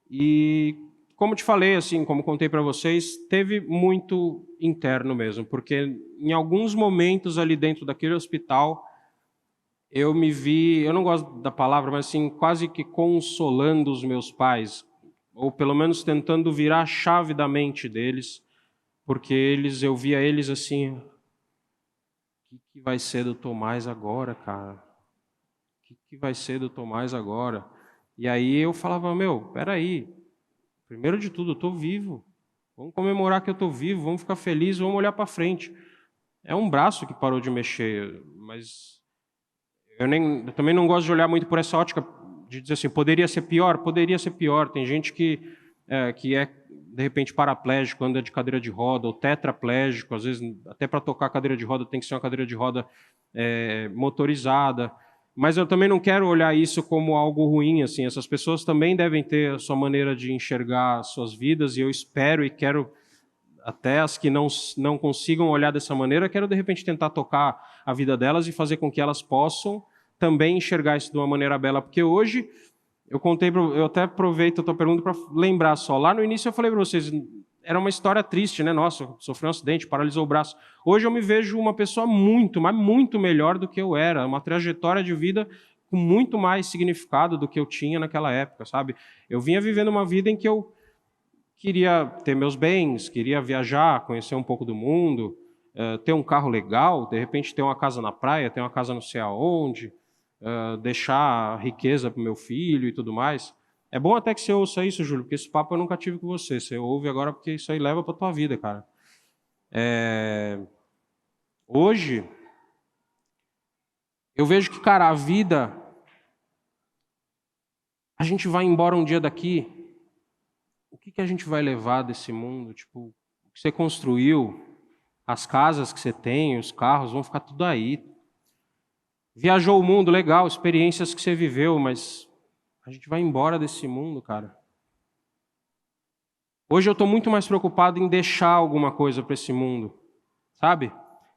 E, como te falei, assim, como contei para vocês, teve muito interno mesmo, porque em alguns momentos ali dentro daquele hospital, eu me vi, eu não gosto da palavra, mas assim, quase que consolando os meus pais, ou pelo menos tentando virar a chave da mente deles, porque eu via eles assim: o que vai ser do Tomás agora, cara? O que vai ser do Tomás agora? E aí eu falava: peraí, primeiro de tudo, eu estou vivo, vamos comemorar que eu estou vivo, vamos ficar felizes, vamos olhar para frente. É um braço que parou de mexer, mas eu também não gosto de olhar muito por essa ótica de dizer assim, poderia ser pior? Poderia ser pior. Tem gente que é, de repente, paraplégico, anda de cadeira de roda, ou tetraplégico, às vezes, até para tocar a cadeira de roda, tem que ser uma cadeira de roda motorizada. Mas eu também não quero olhar isso como algo ruim, assim. Essas pessoas também devem ter a sua maneira de enxergar as suas vidas, e eu espero e quero, até as que não consigam olhar dessa maneira, quero, de repente, tentar tocar a vida delas e fazer com que elas possam também enxergar isso de uma maneira bela. Porque hoje, eu até aproveito a tua pergunta para lembrar só. Lá no início eu falei para vocês, era uma história triste, né? Nossa, sofri um acidente, paralisou o braço. Hoje eu me vejo uma pessoa muito, mas muito melhor do que eu era. Uma trajetória de vida com muito mais significado do que eu tinha naquela época, sabe? Eu vinha vivendo uma vida em que eu queria ter meus bens, queria viajar, conhecer um pouco do mundo, ter um carro legal, de repente ter uma casa na praia, ter uma casa não sei aonde, deixar riqueza para o meu filho e tudo mais. É bom até que você ouça isso, Júlio, porque esse papo eu nunca tive com você. Você ouve agora porque isso aí leva para a tua vida, cara. Hoje, eu vejo que, cara, a vida... A gente vai embora um dia daqui, o que a gente vai levar desse mundo? Tipo, o que você construiu, as casas que você tem, os carros, vão ficar tudo aí. Viajou o mundo, legal, experiências que você viveu, mas a gente vai embora desse mundo, cara. Hoje eu estou muito mais preocupado em deixar alguma coisa para esse mundo, sabe?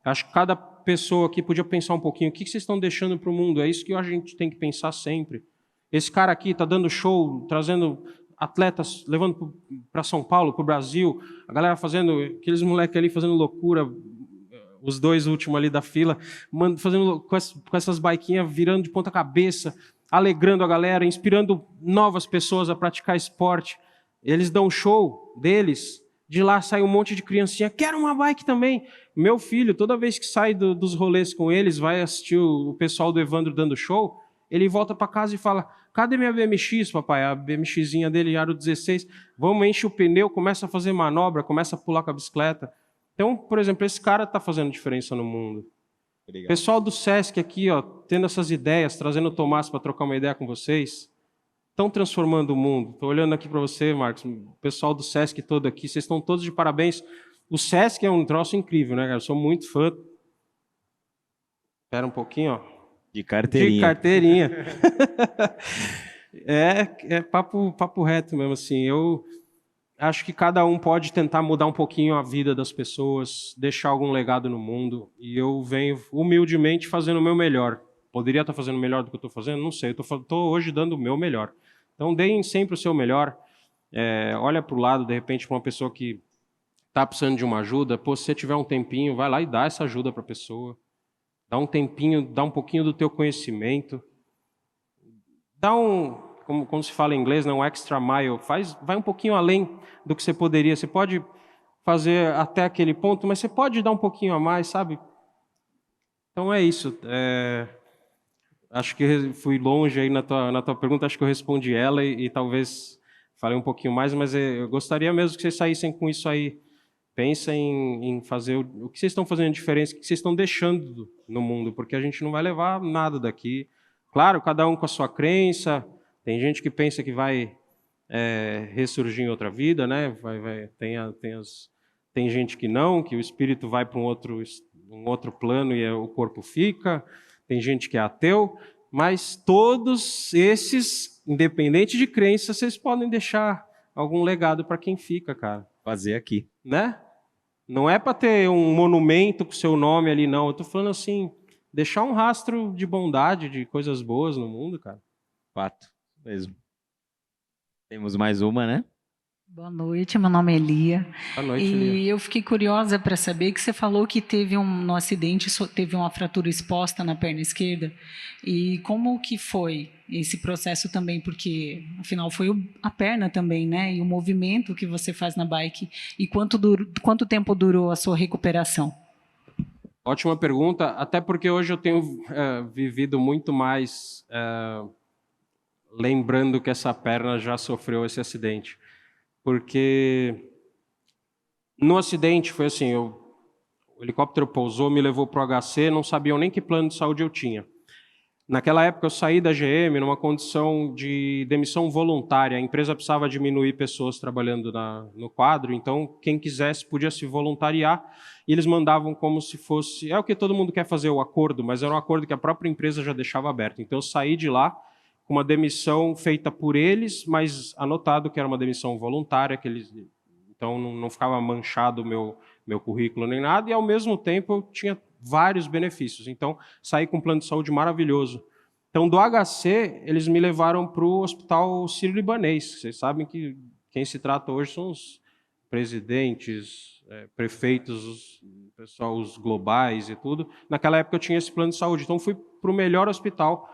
Acho que cada pessoa aqui podia pensar um pouquinho, o que vocês estão deixando para o mundo? É isso que a gente tem que pensar sempre. Esse cara aqui está dando show, trazendo atletas, levando para São Paulo, para o Brasil, a galera fazendo, aqueles moleques ali fazendo loucura, os dois últimos ali da fila, fazendo com essas baiquinhas, virando de ponta cabeça, alegrando a galera, inspirando novas pessoas a praticar esporte. Eles dão show deles, De lá sai um monte de criancinha, quero uma bike também. Meu filho, toda vez que sai dos rolês com eles, vai assistir o pessoal do Evandro dando show, ele volta para casa e fala, cadê minha BMX, papai? A BMXzinha dele, aro 16. Vamos, enche o pneu, começa a fazer manobra, começa a pular com a bicicleta. Então, por exemplo, esse cara está fazendo diferença no mundo. Obrigado. Pessoal do Sesc aqui, ó, tendo essas ideias, trazendo o Tomás para trocar uma ideia com vocês, estão transformando o mundo. Estou olhando aqui para você, Marcos, o pessoal do Sesc todo aqui, vocês estão todos de parabéns. O Sesc é um troço incrível, né, cara? Eu sou muito fã. Espera um pouquinho, ó. De carteirinha. De carteirinha. é papo reto mesmo, assim. Eu acho que cada um pode tentar mudar um pouquinho a vida das pessoas, deixar algum legado no mundo, e eu venho humildemente fazendo o meu melhor. Poderia estar fazendo melhor do que eu estou fazendo? Não sei, eu estou hoje dando o meu melhor. Então, deem sempre o seu melhor. Olha para o lado, de repente, para uma pessoa que está precisando de uma ajuda. Pô, se você tiver um tempinho, vai lá e dá essa ajuda para a pessoa. Dá um tempinho, dá um pouquinho do teu conhecimento. Dá como se fala em inglês, um extra mile. Vai um pouquinho além do que você poderia. Você pode fazer até aquele ponto, mas você pode dar um pouquinho a mais, sabe? Então é isso. Acho que fui longe aí na tua pergunta, acho que eu respondi ela e talvez falei um pouquinho mais, mas eu gostaria mesmo que vocês saíssem com isso aí. Pensem em fazer o que vocês estão fazendo de diferença, o que vocês estão deixando no mundo, porque a gente não vai levar nada daqui. Claro, cada um com a sua crença. Tem gente que pensa que vai ressurgir em outra vida, né? Tem gente que não, que o espírito vai para um outro plano e o corpo fica. Tem gente que é ateu, mas todos esses, independente de crença, vocês podem deixar algum legado para quem fica, cara. Fazer aqui. Né? Não é para ter um monumento com seu nome ali, não. Eu estou falando assim, deixar um rastro de bondade, de coisas boas no mundo, cara. Fato, mesmo. Temos mais uma, né? Boa noite, meu nome é Elia. Boa noite, E Elia. eu fiquei curiosa para saber que você falou que no acidente teve uma fratura exposta na perna esquerda. E como que foi esse processo também? Porque, afinal, foi a perna também, né? E o movimento que você faz na bike. E quanto tempo durou a sua recuperação? Ótima pergunta, até porque hoje eu tenho vivido muito mais lembrando que essa perna já sofreu esse acidente. Porque no acidente foi assim, o helicóptero pousou, me levou para o HC, não sabiam nem que plano de saúde eu tinha. Naquela época eu saí da GM numa condição de demissão voluntária, a empresa precisava diminuir pessoas trabalhando no quadro, então quem quisesse podia se voluntariar, e eles mandavam como se fosse, é o que todo mundo quer fazer, o acordo, mas era um acordo que a própria empresa já deixava aberto. Então eu saí de lá com uma demissão feita por eles, mas anotado que era uma demissão voluntária, então não ficava manchado o meu currículo nem nada, e ao mesmo tempo eu tinha vários benefícios. Então, saí com um plano de saúde maravilhoso. Então, do HC, eles me levaram para o Hospital Sírio-Libanês. Vocês sabem que quem se trata hoje são os presidentes, prefeitos, os globais e tudo. Naquela época eu tinha esse plano de saúde, então fui para o melhor hospital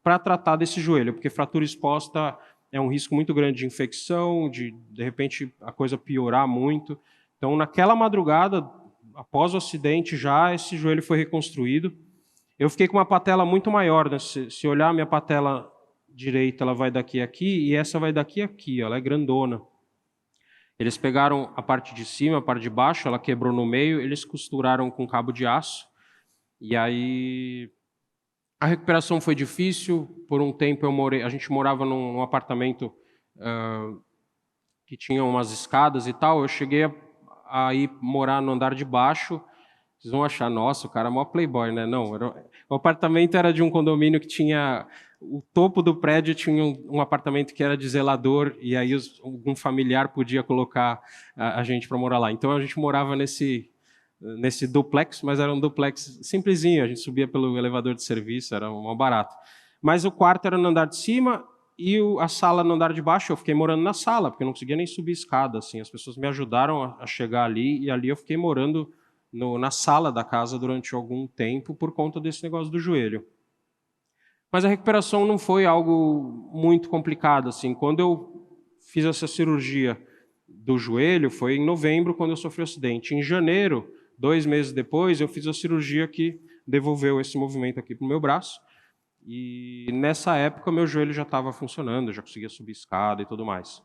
para tratar desse joelho, porque fratura exposta é um risco muito grande de infecção, de repente a coisa piorar muito. Então, naquela madrugada, após o acidente, já esse joelho foi reconstruído. Eu fiquei com uma patela muito maior, né? Se olhar a minha patela direita, ela vai daqui a aqui, e essa vai daqui a aqui, ela é grandona. Eles pegaram a parte de cima, a parte de baixo, ela quebrou no meio, eles costuraram com cabo de aço, e aí a recuperação foi difícil. Por um tempo a gente morava num apartamento que tinha umas escadas e tal. Eu cheguei a ir morar no andar de baixo. Vocês vão achar, nossa, o cara é mó playboy, né? Não, o apartamento era de um condomínio que tinha... O topo do prédio tinha um apartamento que era de zelador, e aí algum familiar podia colocar a gente para morar lá. Então a gente morava nesse duplex, mas era um duplex simplesinho, a gente subia pelo elevador de serviço, era um barato. Mas o quarto era no andar de cima e a sala no andar de baixo. Eu fiquei morando na sala, porque eu não conseguia nem subir escada. Assim. As pessoas me ajudaram a chegar ali, e ali eu fiquei morando na sala da casa durante algum tempo por conta desse negócio do joelho. Mas a recuperação não foi algo muito complicado. Assim. Quando eu fiz essa cirurgia do joelho foi em novembro, quando eu sofri o acidente. Em janeiro, 2 meses depois, eu fiz a cirurgia que devolveu esse movimento aqui para o meu braço. E nessa época, meu joelho já estava funcionando, eu já conseguia subir escada e tudo mais.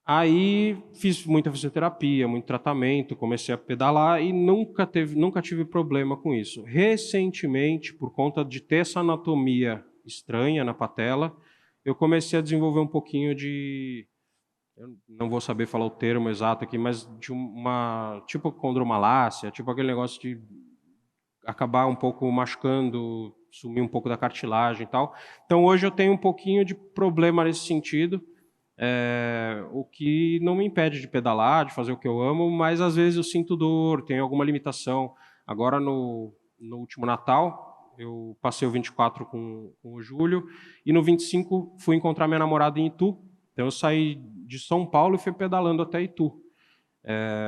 Aí fiz muita fisioterapia, muito tratamento, comecei a pedalar e nunca tive problema com isso. Recentemente, por conta de ter essa anatomia estranha na patela, eu comecei a desenvolver um pouquinho de... Eu não vou saber falar o termo exato aqui, mas de uma... tipo condromalácia, tipo aquele negócio de acabar um pouco machucando, sumir um pouco da cartilagem e tal. Então hoje eu tenho um pouquinho de problema nesse sentido, o que não me impede de pedalar, de fazer o que eu amo, mas às vezes eu sinto dor, tenho alguma limitação. Agora no último Natal, eu passei o 24 com o Júlio, e no 25 fui encontrar minha namorada em Itu. Então eu saí de São Paulo e fui pedalando até Itu.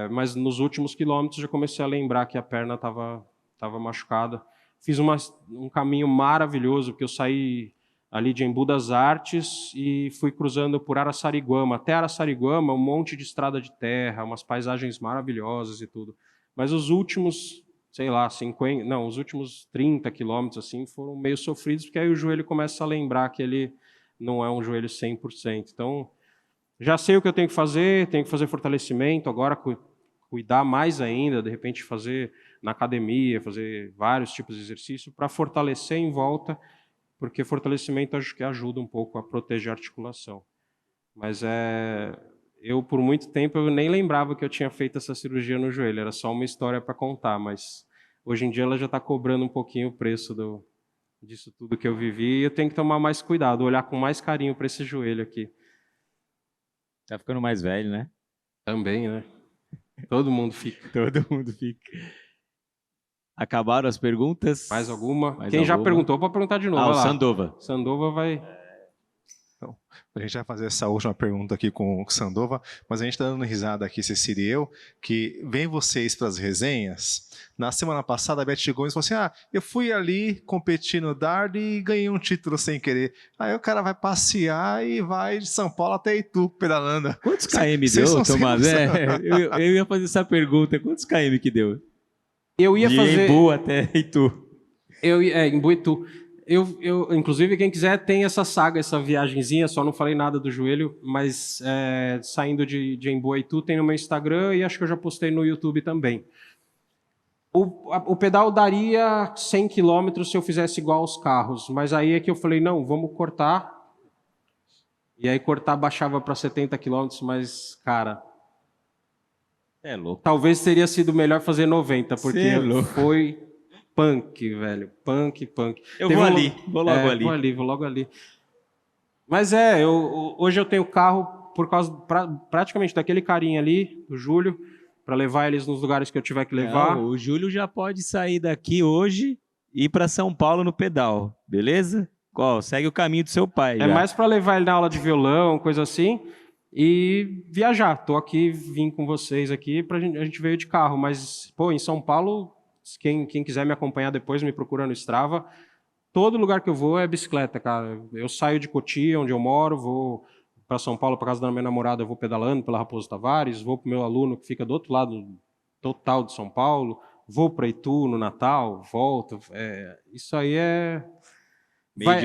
Mas nos últimos quilômetros já comecei a lembrar que a perna estava machucada. Fiz um caminho maravilhoso, porque eu saí ali de Embu das Artes e fui cruzando por Araçariguama. Até Araçariguama, um monte de estrada de terra, umas paisagens maravilhosas e tudo. Mas os últimos, sei lá, os últimos 30 quilômetros assim, foram meio sofridos, porque aí o joelho começa a lembrar que ele não é um joelho 100%. Então, já sei o que eu tenho que fazer fortalecimento, agora cuidar mais ainda, de repente fazer na academia, fazer vários tipos de exercício para fortalecer em volta, porque fortalecimento acho que ajuda um pouco a proteger a articulação. Mas eu por muito tempo eu nem lembrava que eu tinha feito essa cirurgia no joelho, era só uma história para contar, mas hoje em dia ela já está cobrando um pouquinho o preço disso tudo que eu vivi, e eu tenho que tomar mais cuidado, olhar com mais carinho para esse joelho aqui. Tá ficando mais velho, né? Também, né? Todo mundo fica. Todo mundo fica. Acabaram as perguntas? Mais alguma? Mais Quem já alguma? perguntou pode perguntar de novo. O Vai lá. Sandova. Sandova vai... Então, a gente vai fazer essa última pergunta aqui com o Sandova, mas a gente está dando risada aqui, Cecília e eu, que vem vocês para as resenhas. Na semana passada, a Beth Gomes falou assim, eu fui ali competir no dart e ganhei um título sem querer. Aí o cara vai passear e vai de São Paulo até Itu, pedalando. Quantos KM deu, Tomás? Eu ia fazer essa pergunta. Quantos KM que deu? Eu ia fazer... De Embu até Itu. Embu e Itu. Inclusive, quem quiser tem essa saga, essa viagenzinha, só não falei nada do joelho, mas saindo de Embu a Itu, tem no meu Instagram e acho que eu já postei no YouTube também. O pedal daria 100 km se eu fizesse igual aos carros, mas aí é que eu falei, não, vamos cortar. E aí cortar baixava para 70 km, mas, cara... É louco. Talvez teria sido melhor fazer 90, porque louco. foi punk, velho. Punk. Eu vou ali, vou logo ali. Vou logo ali. Mas hoje eu tenho carro por causa praticamente daquele carinha ali, do Júlio, para levar eles nos lugares que eu tiver que levar. Não, o Júlio já pode sair daqui hoje e ir para São Paulo no pedal, beleza? Segue o caminho do seu pai. É mais para levar ele na aula de violão, coisa assim. E viajar. Tô aqui, vim com vocês aqui, a gente veio de carro, mas, em São Paulo, quem quiser me acompanhar depois, me procura no Strava. Todo lugar que eu vou é bicicleta, cara. Eu saio de Cotia, onde eu moro, vou para São Paulo, para casa da minha namorada, eu vou pedalando pela Raposo Tavares, vou pro meu aluno que fica do outro lado total de São Paulo, vou para Itu no Natal, volto. Isso aí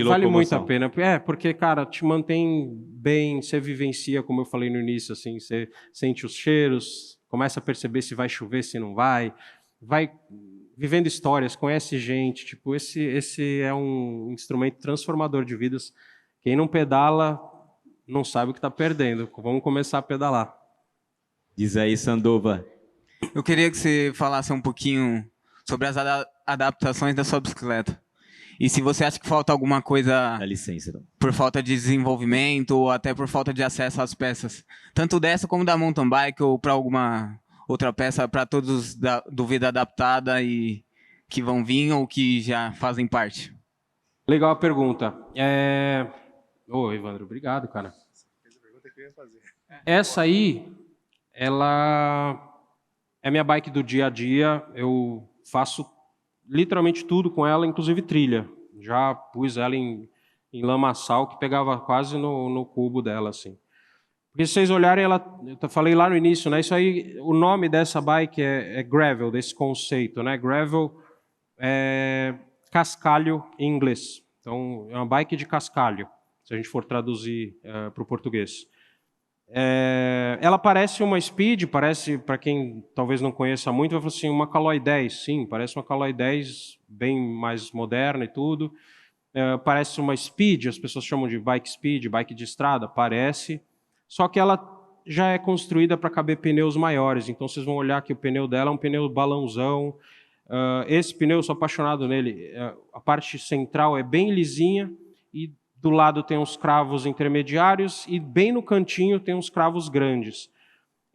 vale muito a pena. Porque, cara, te mantém bem, você vivencia, como eu falei no início, assim, você sente os cheiros, começa a perceber se vai chover, se não vai vivendo histórias, conhece gente, tipo, esse é um instrumento transformador de vidas. Quem não pedala não sabe o que está perdendo. Vamos começar a pedalar. Diz aí, Sandova. Eu queria que você falasse um pouquinho sobre as adaptações da sua bicicleta. E se você acha que falta alguma coisa... Dá licença, então. Por falta de desenvolvimento ou até por falta de acesso às peças. Tanto dessa como da mountain bike ou para alguma outra peça para todos do Vida Adaptada e que vão vir ou que já fazem parte. Legal a pergunta. Evandro, obrigado, cara. Essa pergunta que eu ia fazer. Essa aí, ela é minha bike do dia a dia. Eu faço literalmente tudo com ela, inclusive trilha. Já pus ela em lamaçal, que pegava quase no cubo dela, assim. Porque se vocês olharem, eu falei lá no início, né? Isso aí, o nome dessa bike é gravel, desse conceito, né? Gravel é cascalho em inglês. Então, é uma bike de cascalho, se a gente for traduzir para o português. Ela parece uma Speed, parece, para quem talvez não conheça muito, vai falar assim, uma Caloi 10. Sim, parece uma Caloi 10 bem mais moderna e tudo. Parece uma Speed, as pessoas chamam de bike Speed, bike de estrada, parece. Só que ela já é construída para caber pneus maiores. Então, vocês vão olhar que o pneu dela é um pneu balãozão. Esse pneu, eu sou apaixonado nele. A parte central é bem lisinha e do lado tem uns cravos intermediários e bem no cantinho tem uns cravos grandes.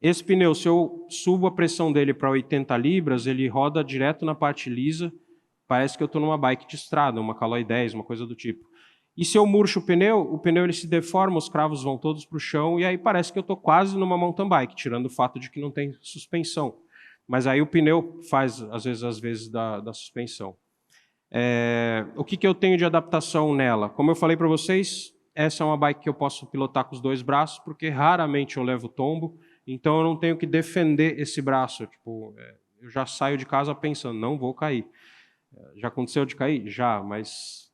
Esse pneu, se eu subo a pressão dele para 80 libras, ele roda direto na parte lisa. Parece que eu estou numa bike de estrada, uma Caloi 10, uma coisa do tipo. E se eu murcho o pneu ele se deforma, os cravos vão todos para o chão, e aí parece que eu estou quase numa mountain bike, tirando o fato de que não tem suspensão. Mas aí o pneu faz, às vezes da suspensão. O que eu tenho de adaptação nela? Como eu falei para vocês, essa é uma bike que eu posso pilotar com os dois braços, porque raramente eu levo tombo, então eu não tenho que defender esse braço. Tipo, eu já saio de casa pensando, não vou cair. Já aconteceu de cair? Já, mas...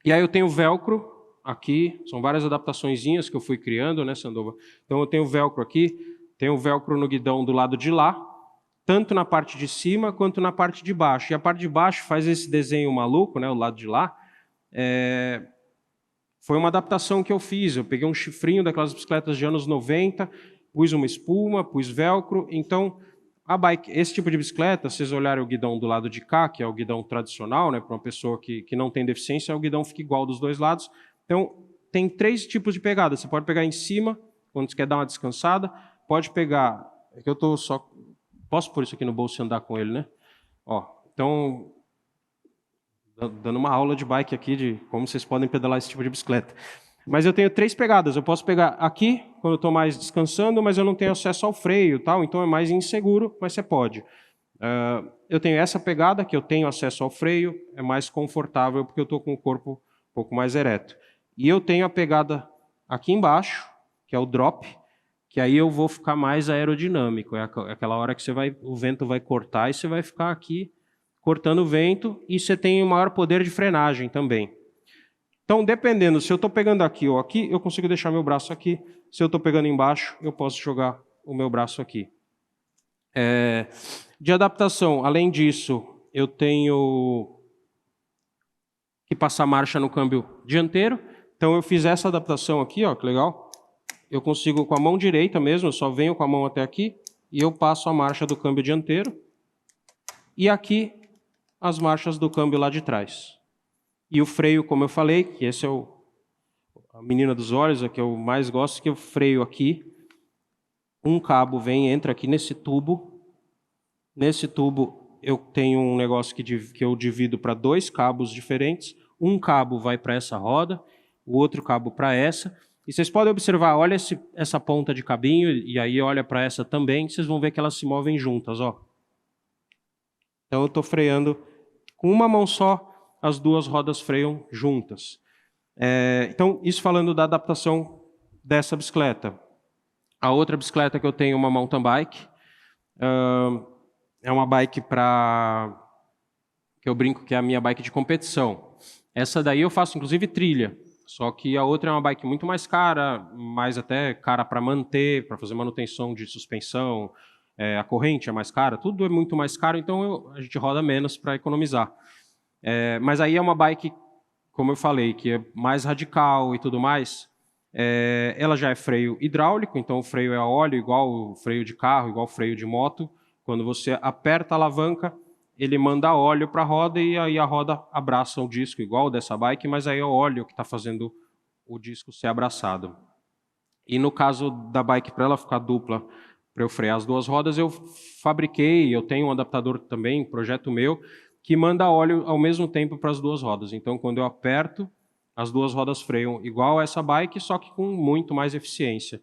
E aí eu tenho velcro aqui, são várias adaptaçõezinhas que eu fui criando, né, Sandova? Então eu tenho velcro aqui, tenho velcro no guidão do lado de lá, tanto na parte de cima quanto na parte de baixo. E a parte de baixo faz esse desenho maluco, né, o lado de lá. Foi uma adaptação que eu fiz, eu peguei um chifrinho daquelas bicicletas de anos 90, pus uma espuma, pus velcro, então... A bike, esse tipo de bicicleta, se vocês olharem o guidão do lado de cá, que é o guidão tradicional, né, para uma pessoa que não tem deficiência, o guidão fica igual dos dois lados. Então, tem 3 tipos de pegada. Você pode pegar em cima, quando você quer dar uma descansada. Pode pegar... É que eu estou só... Posso pôr isso aqui no bolso e andar com ele, né? Ó, então, dando uma aula de bike aqui, de como vocês podem pedalar esse tipo de bicicleta. Mas eu tenho 3 pegadas. Eu posso pegar aqui, quando eu estou mais descansando, mas eu não tenho acesso ao freio, tal, então é mais inseguro, mas você pode. Eu tenho essa pegada, que eu tenho acesso ao freio, é mais confortável, porque eu estou com o corpo um pouco mais ereto. E eu tenho a pegada aqui embaixo, que é o drop, que aí eu vou ficar mais aerodinâmico. É aquela hora que o vento vai cortar e você vai ficar aqui cortando o vento, e você tem o maior poder de frenagem também. Então, dependendo, se eu estou pegando aqui ou aqui, eu consigo deixar meu braço aqui. Se eu estou pegando embaixo, eu posso jogar o meu braço aqui. De adaptação, além disso, eu tenho que passar marcha no câmbio dianteiro. Então, eu fiz essa adaptação aqui, ó, que legal. Eu consigo com a mão direita mesmo, eu só venho com a mão até aqui, e eu passo a marcha do câmbio dianteiro. E aqui, as marchas do câmbio lá de trás. E o freio, como eu falei, que esse é a menina dos olhos, a que eu mais gosto, que eu freio aqui. Um cabo entra aqui nesse tubo. Nesse tubo eu tenho um negócio que eu divido para 2 cabos diferentes. Um cabo vai para essa roda, o outro cabo para essa. E vocês podem observar, olha essa ponta de cabinho, e aí olha para essa também, vocês vão ver que elas se movem juntas, ó. Então eu estou freando com uma mão só, as 2 rodas freiam juntas. Então, isso falando da adaptação dessa bicicleta. A outra bicicleta que eu tenho é uma mountain bike. É uma bike que eu brinco que é a minha bike de competição. Essa daí eu faço, inclusive, trilha. Só que a outra é uma bike muito mais cara, mais até cara para manter, para fazer manutenção de suspensão. A corrente é mais cara, tudo é muito mais caro, então a gente roda menos para economizar. Mas aí é uma bike, como eu falei, que é mais radical e tudo mais. Ela já é freio hidráulico, então o freio é a óleo, igual o freio de carro, igual o freio de moto. Quando você aperta a alavanca, ele manda óleo para a roda e aí a roda abraça o disco, igual dessa bike, mas aí é o óleo que está fazendo o disco ser abraçado. E no caso da bike, para ela ficar dupla, para eu frear as 2 rodas, eu fabriquei, eu tenho um adaptador também, projeto meu, que manda óleo ao mesmo tempo para as 2 rodas. Então, quando eu aperto, as 2 rodas freiam igual a essa bike, só que com muito mais eficiência.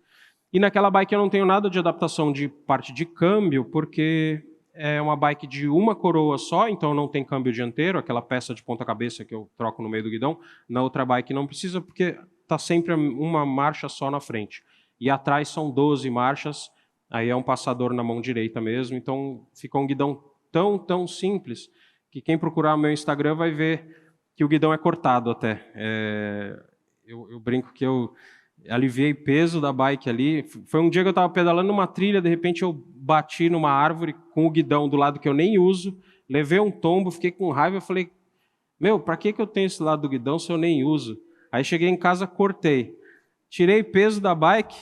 E naquela bike eu não tenho nada de adaptação de parte de câmbio, porque é uma bike de uma coroa só, então não tem câmbio dianteiro, aquela peça de ponta-cabeça que eu troco no meio do guidão. Na outra bike não precisa, porque está sempre uma marcha só na frente. e atrás são 12 marchas, aí é um passador na mão direita mesmo, então ficou um guidão tão simples, que quem procurar o meu Instagram vai ver que o guidão é cortado até. Eu brinco que eu aliviei peso da bike ali. Foi um dia que eu estava pedalando numa trilha, de repente eu bati numa árvore com o guidão do lado que eu nem uso, levei um tombo, fiquei com raiva, falei, meu, para que eu tenho esse lado do guidão se eu nem uso? Aí cheguei em casa, cortei. Tirei peso da bike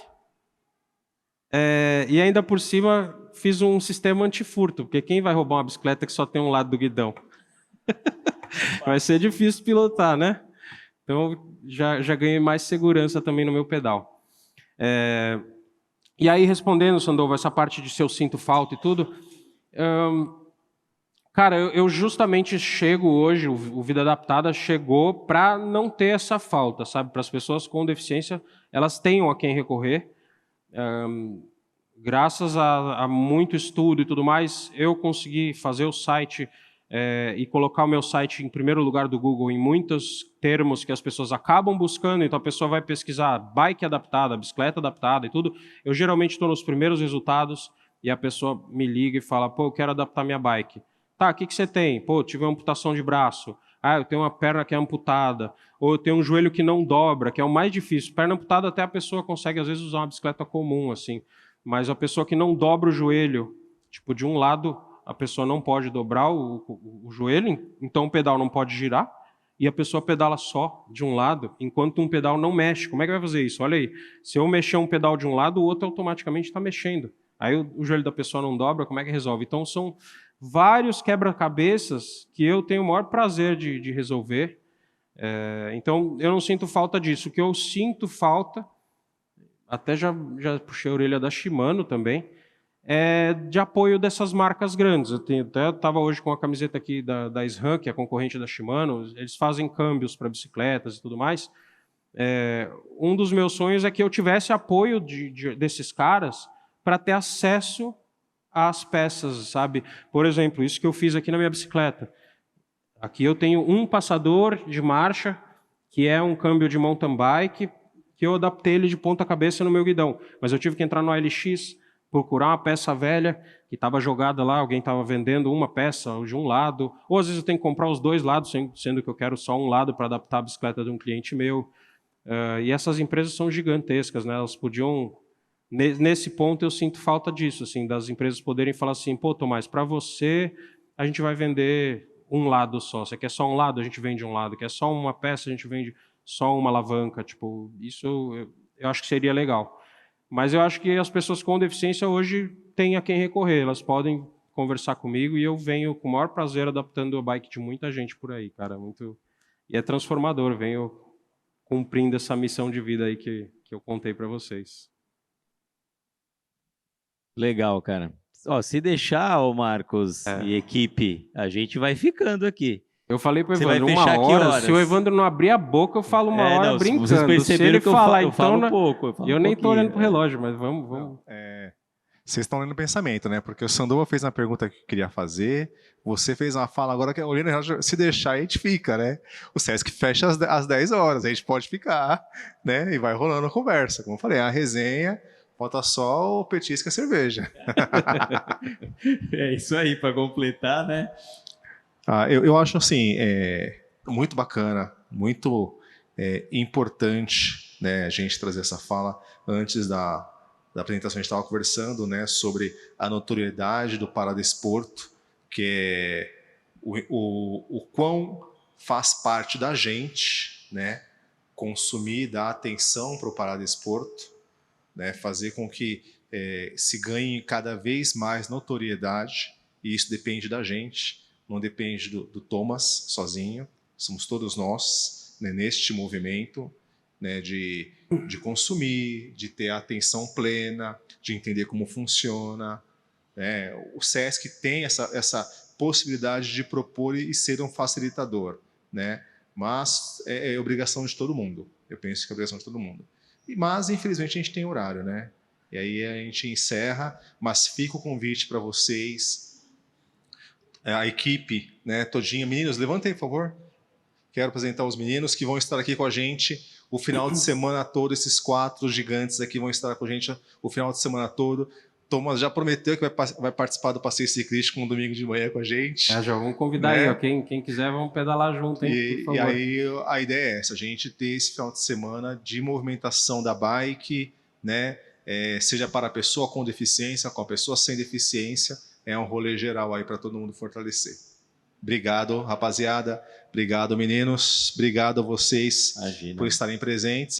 e ainda por cima fiz um sistema antifurto, porque quem vai roubar uma bicicleta que só tem um lado do guidão? Vai ser difícil pilotar, né? Então já ganhei mais segurança também no meu pedal. E aí, respondendo, Sandoval, essa parte de se eu sinto falta e tudo, cara, eu justamente chego hoje, o Vida Adaptada chegou para não ter essa falta, sabe? Para as pessoas com deficiência, elas tenham a quem recorrer. Graças a muito estudo e tudo mais, eu consegui fazer o site e colocar o meu site em primeiro lugar do Google em muitos termos que as pessoas acabam buscando, então a pessoa vai pesquisar bike adaptada, bicicleta adaptada e tudo. Eu geralmente estou nos primeiros resultados e a pessoa me liga e fala, pô, eu quero adaptar minha bike. Tá, o que você tem? Pô, tive uma amputação de braço. Ah, eu tenho uma perna que é amputada. Ou eu tenho um joelho que não dobra, que é o mais difícil. Perna amputada até a pessoa consegue, às vezes, usar uma bicicleta comum, assim. Mas a pessoa que não dobra o joelho, tipo, de um lado, a pessoa não pode dobrar o joelho, então o pedal não pode girar, e a pessoa pedala só de um lado, enquanto um pedal não mexe. Como é que vai fazer isso? Olha aí, se eu mexer um pedal de um lado, o outro automaticamente está mexendo. Aí o joelho da pessoa não dobra, como é que resolve? Então são vários quebra-cabeças que eu tenho o maior prazer de resolver. Então eu não sinto falta disso. O que eu sinto falta, até já puxei a orelha da Shimano também, de apoio dessas marcas grandes. Eu estava hoje com a camiseta aqui da SRAM, que é a concorrente da Shimano, eles fazem câmbios para bicicletas e tudo mais. Um dos meus sonhos é que eu tivesse apoio desses caras para ter acesso às peças, sabe? Por exemplo, isso que eu fiz aqui na minha bicicleta. Aqui eu tenho um passador de marcha, que é um câmbio de mountain bike, que eu adaptei ele de ponta cabeça no meu guidão. Mas eu tive que entrar no OLX, procurar uma peça velha que estava jogada lá, alguém estava vendendo uma peça de um lado, ou às vezes eu tenho que comprar os dois lados, sendo que eu quero só um lado para adaptar a bicicleta de um cliente meu. E essas empresas são gigantescas, né? Elas podiam... Nesse ponto eu sinto falta disso, assim, das empresas poderem falar assim, pô, Tomás, para você a gente vai vender um lado só. Você quer só um lado, a gente vende um lado. Quer só uma peça, a gente vende só uma alavanca. Tipo, isso eu acho que seria legal. Mas eu acho que as pessoas com deficiência hoje têm a quem recorrer. Elas podem conversar comigo e eu venho com o maior prazer adaptando a bike de muita gente por aí, cara. E é transformador. Venho cumprindo essa missão de vida aí que eu contei para vocês. Legal, cara. Ó, se deixar, ô Marcos e equipe, a gente vai ficando aqui. Eu falei para o Você vai Evandro fechar uma que hora. horas? Se o Evandro não abrir a boca, eu falo uma hora não, brincando. Vocês perceberam se ele que eu falar, falo então, pouco. Eu falo eu nem estou olhando pouquinho, pro relógio, mas vamos. Vocês estão lendo o pensamento, né? Porque o Sandoval fez uma pergunta que queria fazer, você fez uma fala agora que olhando o relógio, se deixar a gente fica, né? O Sesc fecha às 10 horas, a gente pode ficar, né? E vai rolando a conversa. Como eu falei, a resenha, falta só o petisco e a cerveja. É isso aí, para completar, né? Eu acho assim, muito bacana, muito importante, né, a gente trazer essa fala. Antes da apresentação a gente estava conversando, né, sobre a notoriedade do paradesporto, que é o quão faz parte da gente, né, consumir, dar atenção para o paradesporto, né, fazer com que se ganhe cada vez mais notoriedade, e isso depende da gente, não depende do Thomas sozinho, somos todos nós, né, neste movimento, né, de consumir, de ter a atenção plena, de entender como funciona. Né? O Sesc tem essa possibilidade de propor e ser um facilitador, né? Mas é obrigação de todo mundo. Eu penso que é obrigação de todo mundo. Mas, infelizmente, a gente tem horário, né? E aí a gente encerra, mas fica o convite para vocês, a equipe, né, todinha. Meninos, levantem aí, por favor. Quero apresentar os meninos que vão estar aqui com a gente o final de semana todo. Esses 4 gigantes aqui vão estar com a gente o final de semana todo. Thomas já prometeu que vai participar do passeio ciclístico no domingo de manhã com a gente. Já vamos convidar aí, ó. Quem quiser, vamos pedalar junto, hein, por E favor. aí a ideia é essa, a gente ter esse final de semana de movimentação da bike, né? Seja para a pessoa com deficiência, com a pessoa sem deficiência, é um rolê geral aí para todo mundo fortalecer. Obrigado, rapaziada. Obrigado, meninos. Obrigado a vocês por estarem presentes.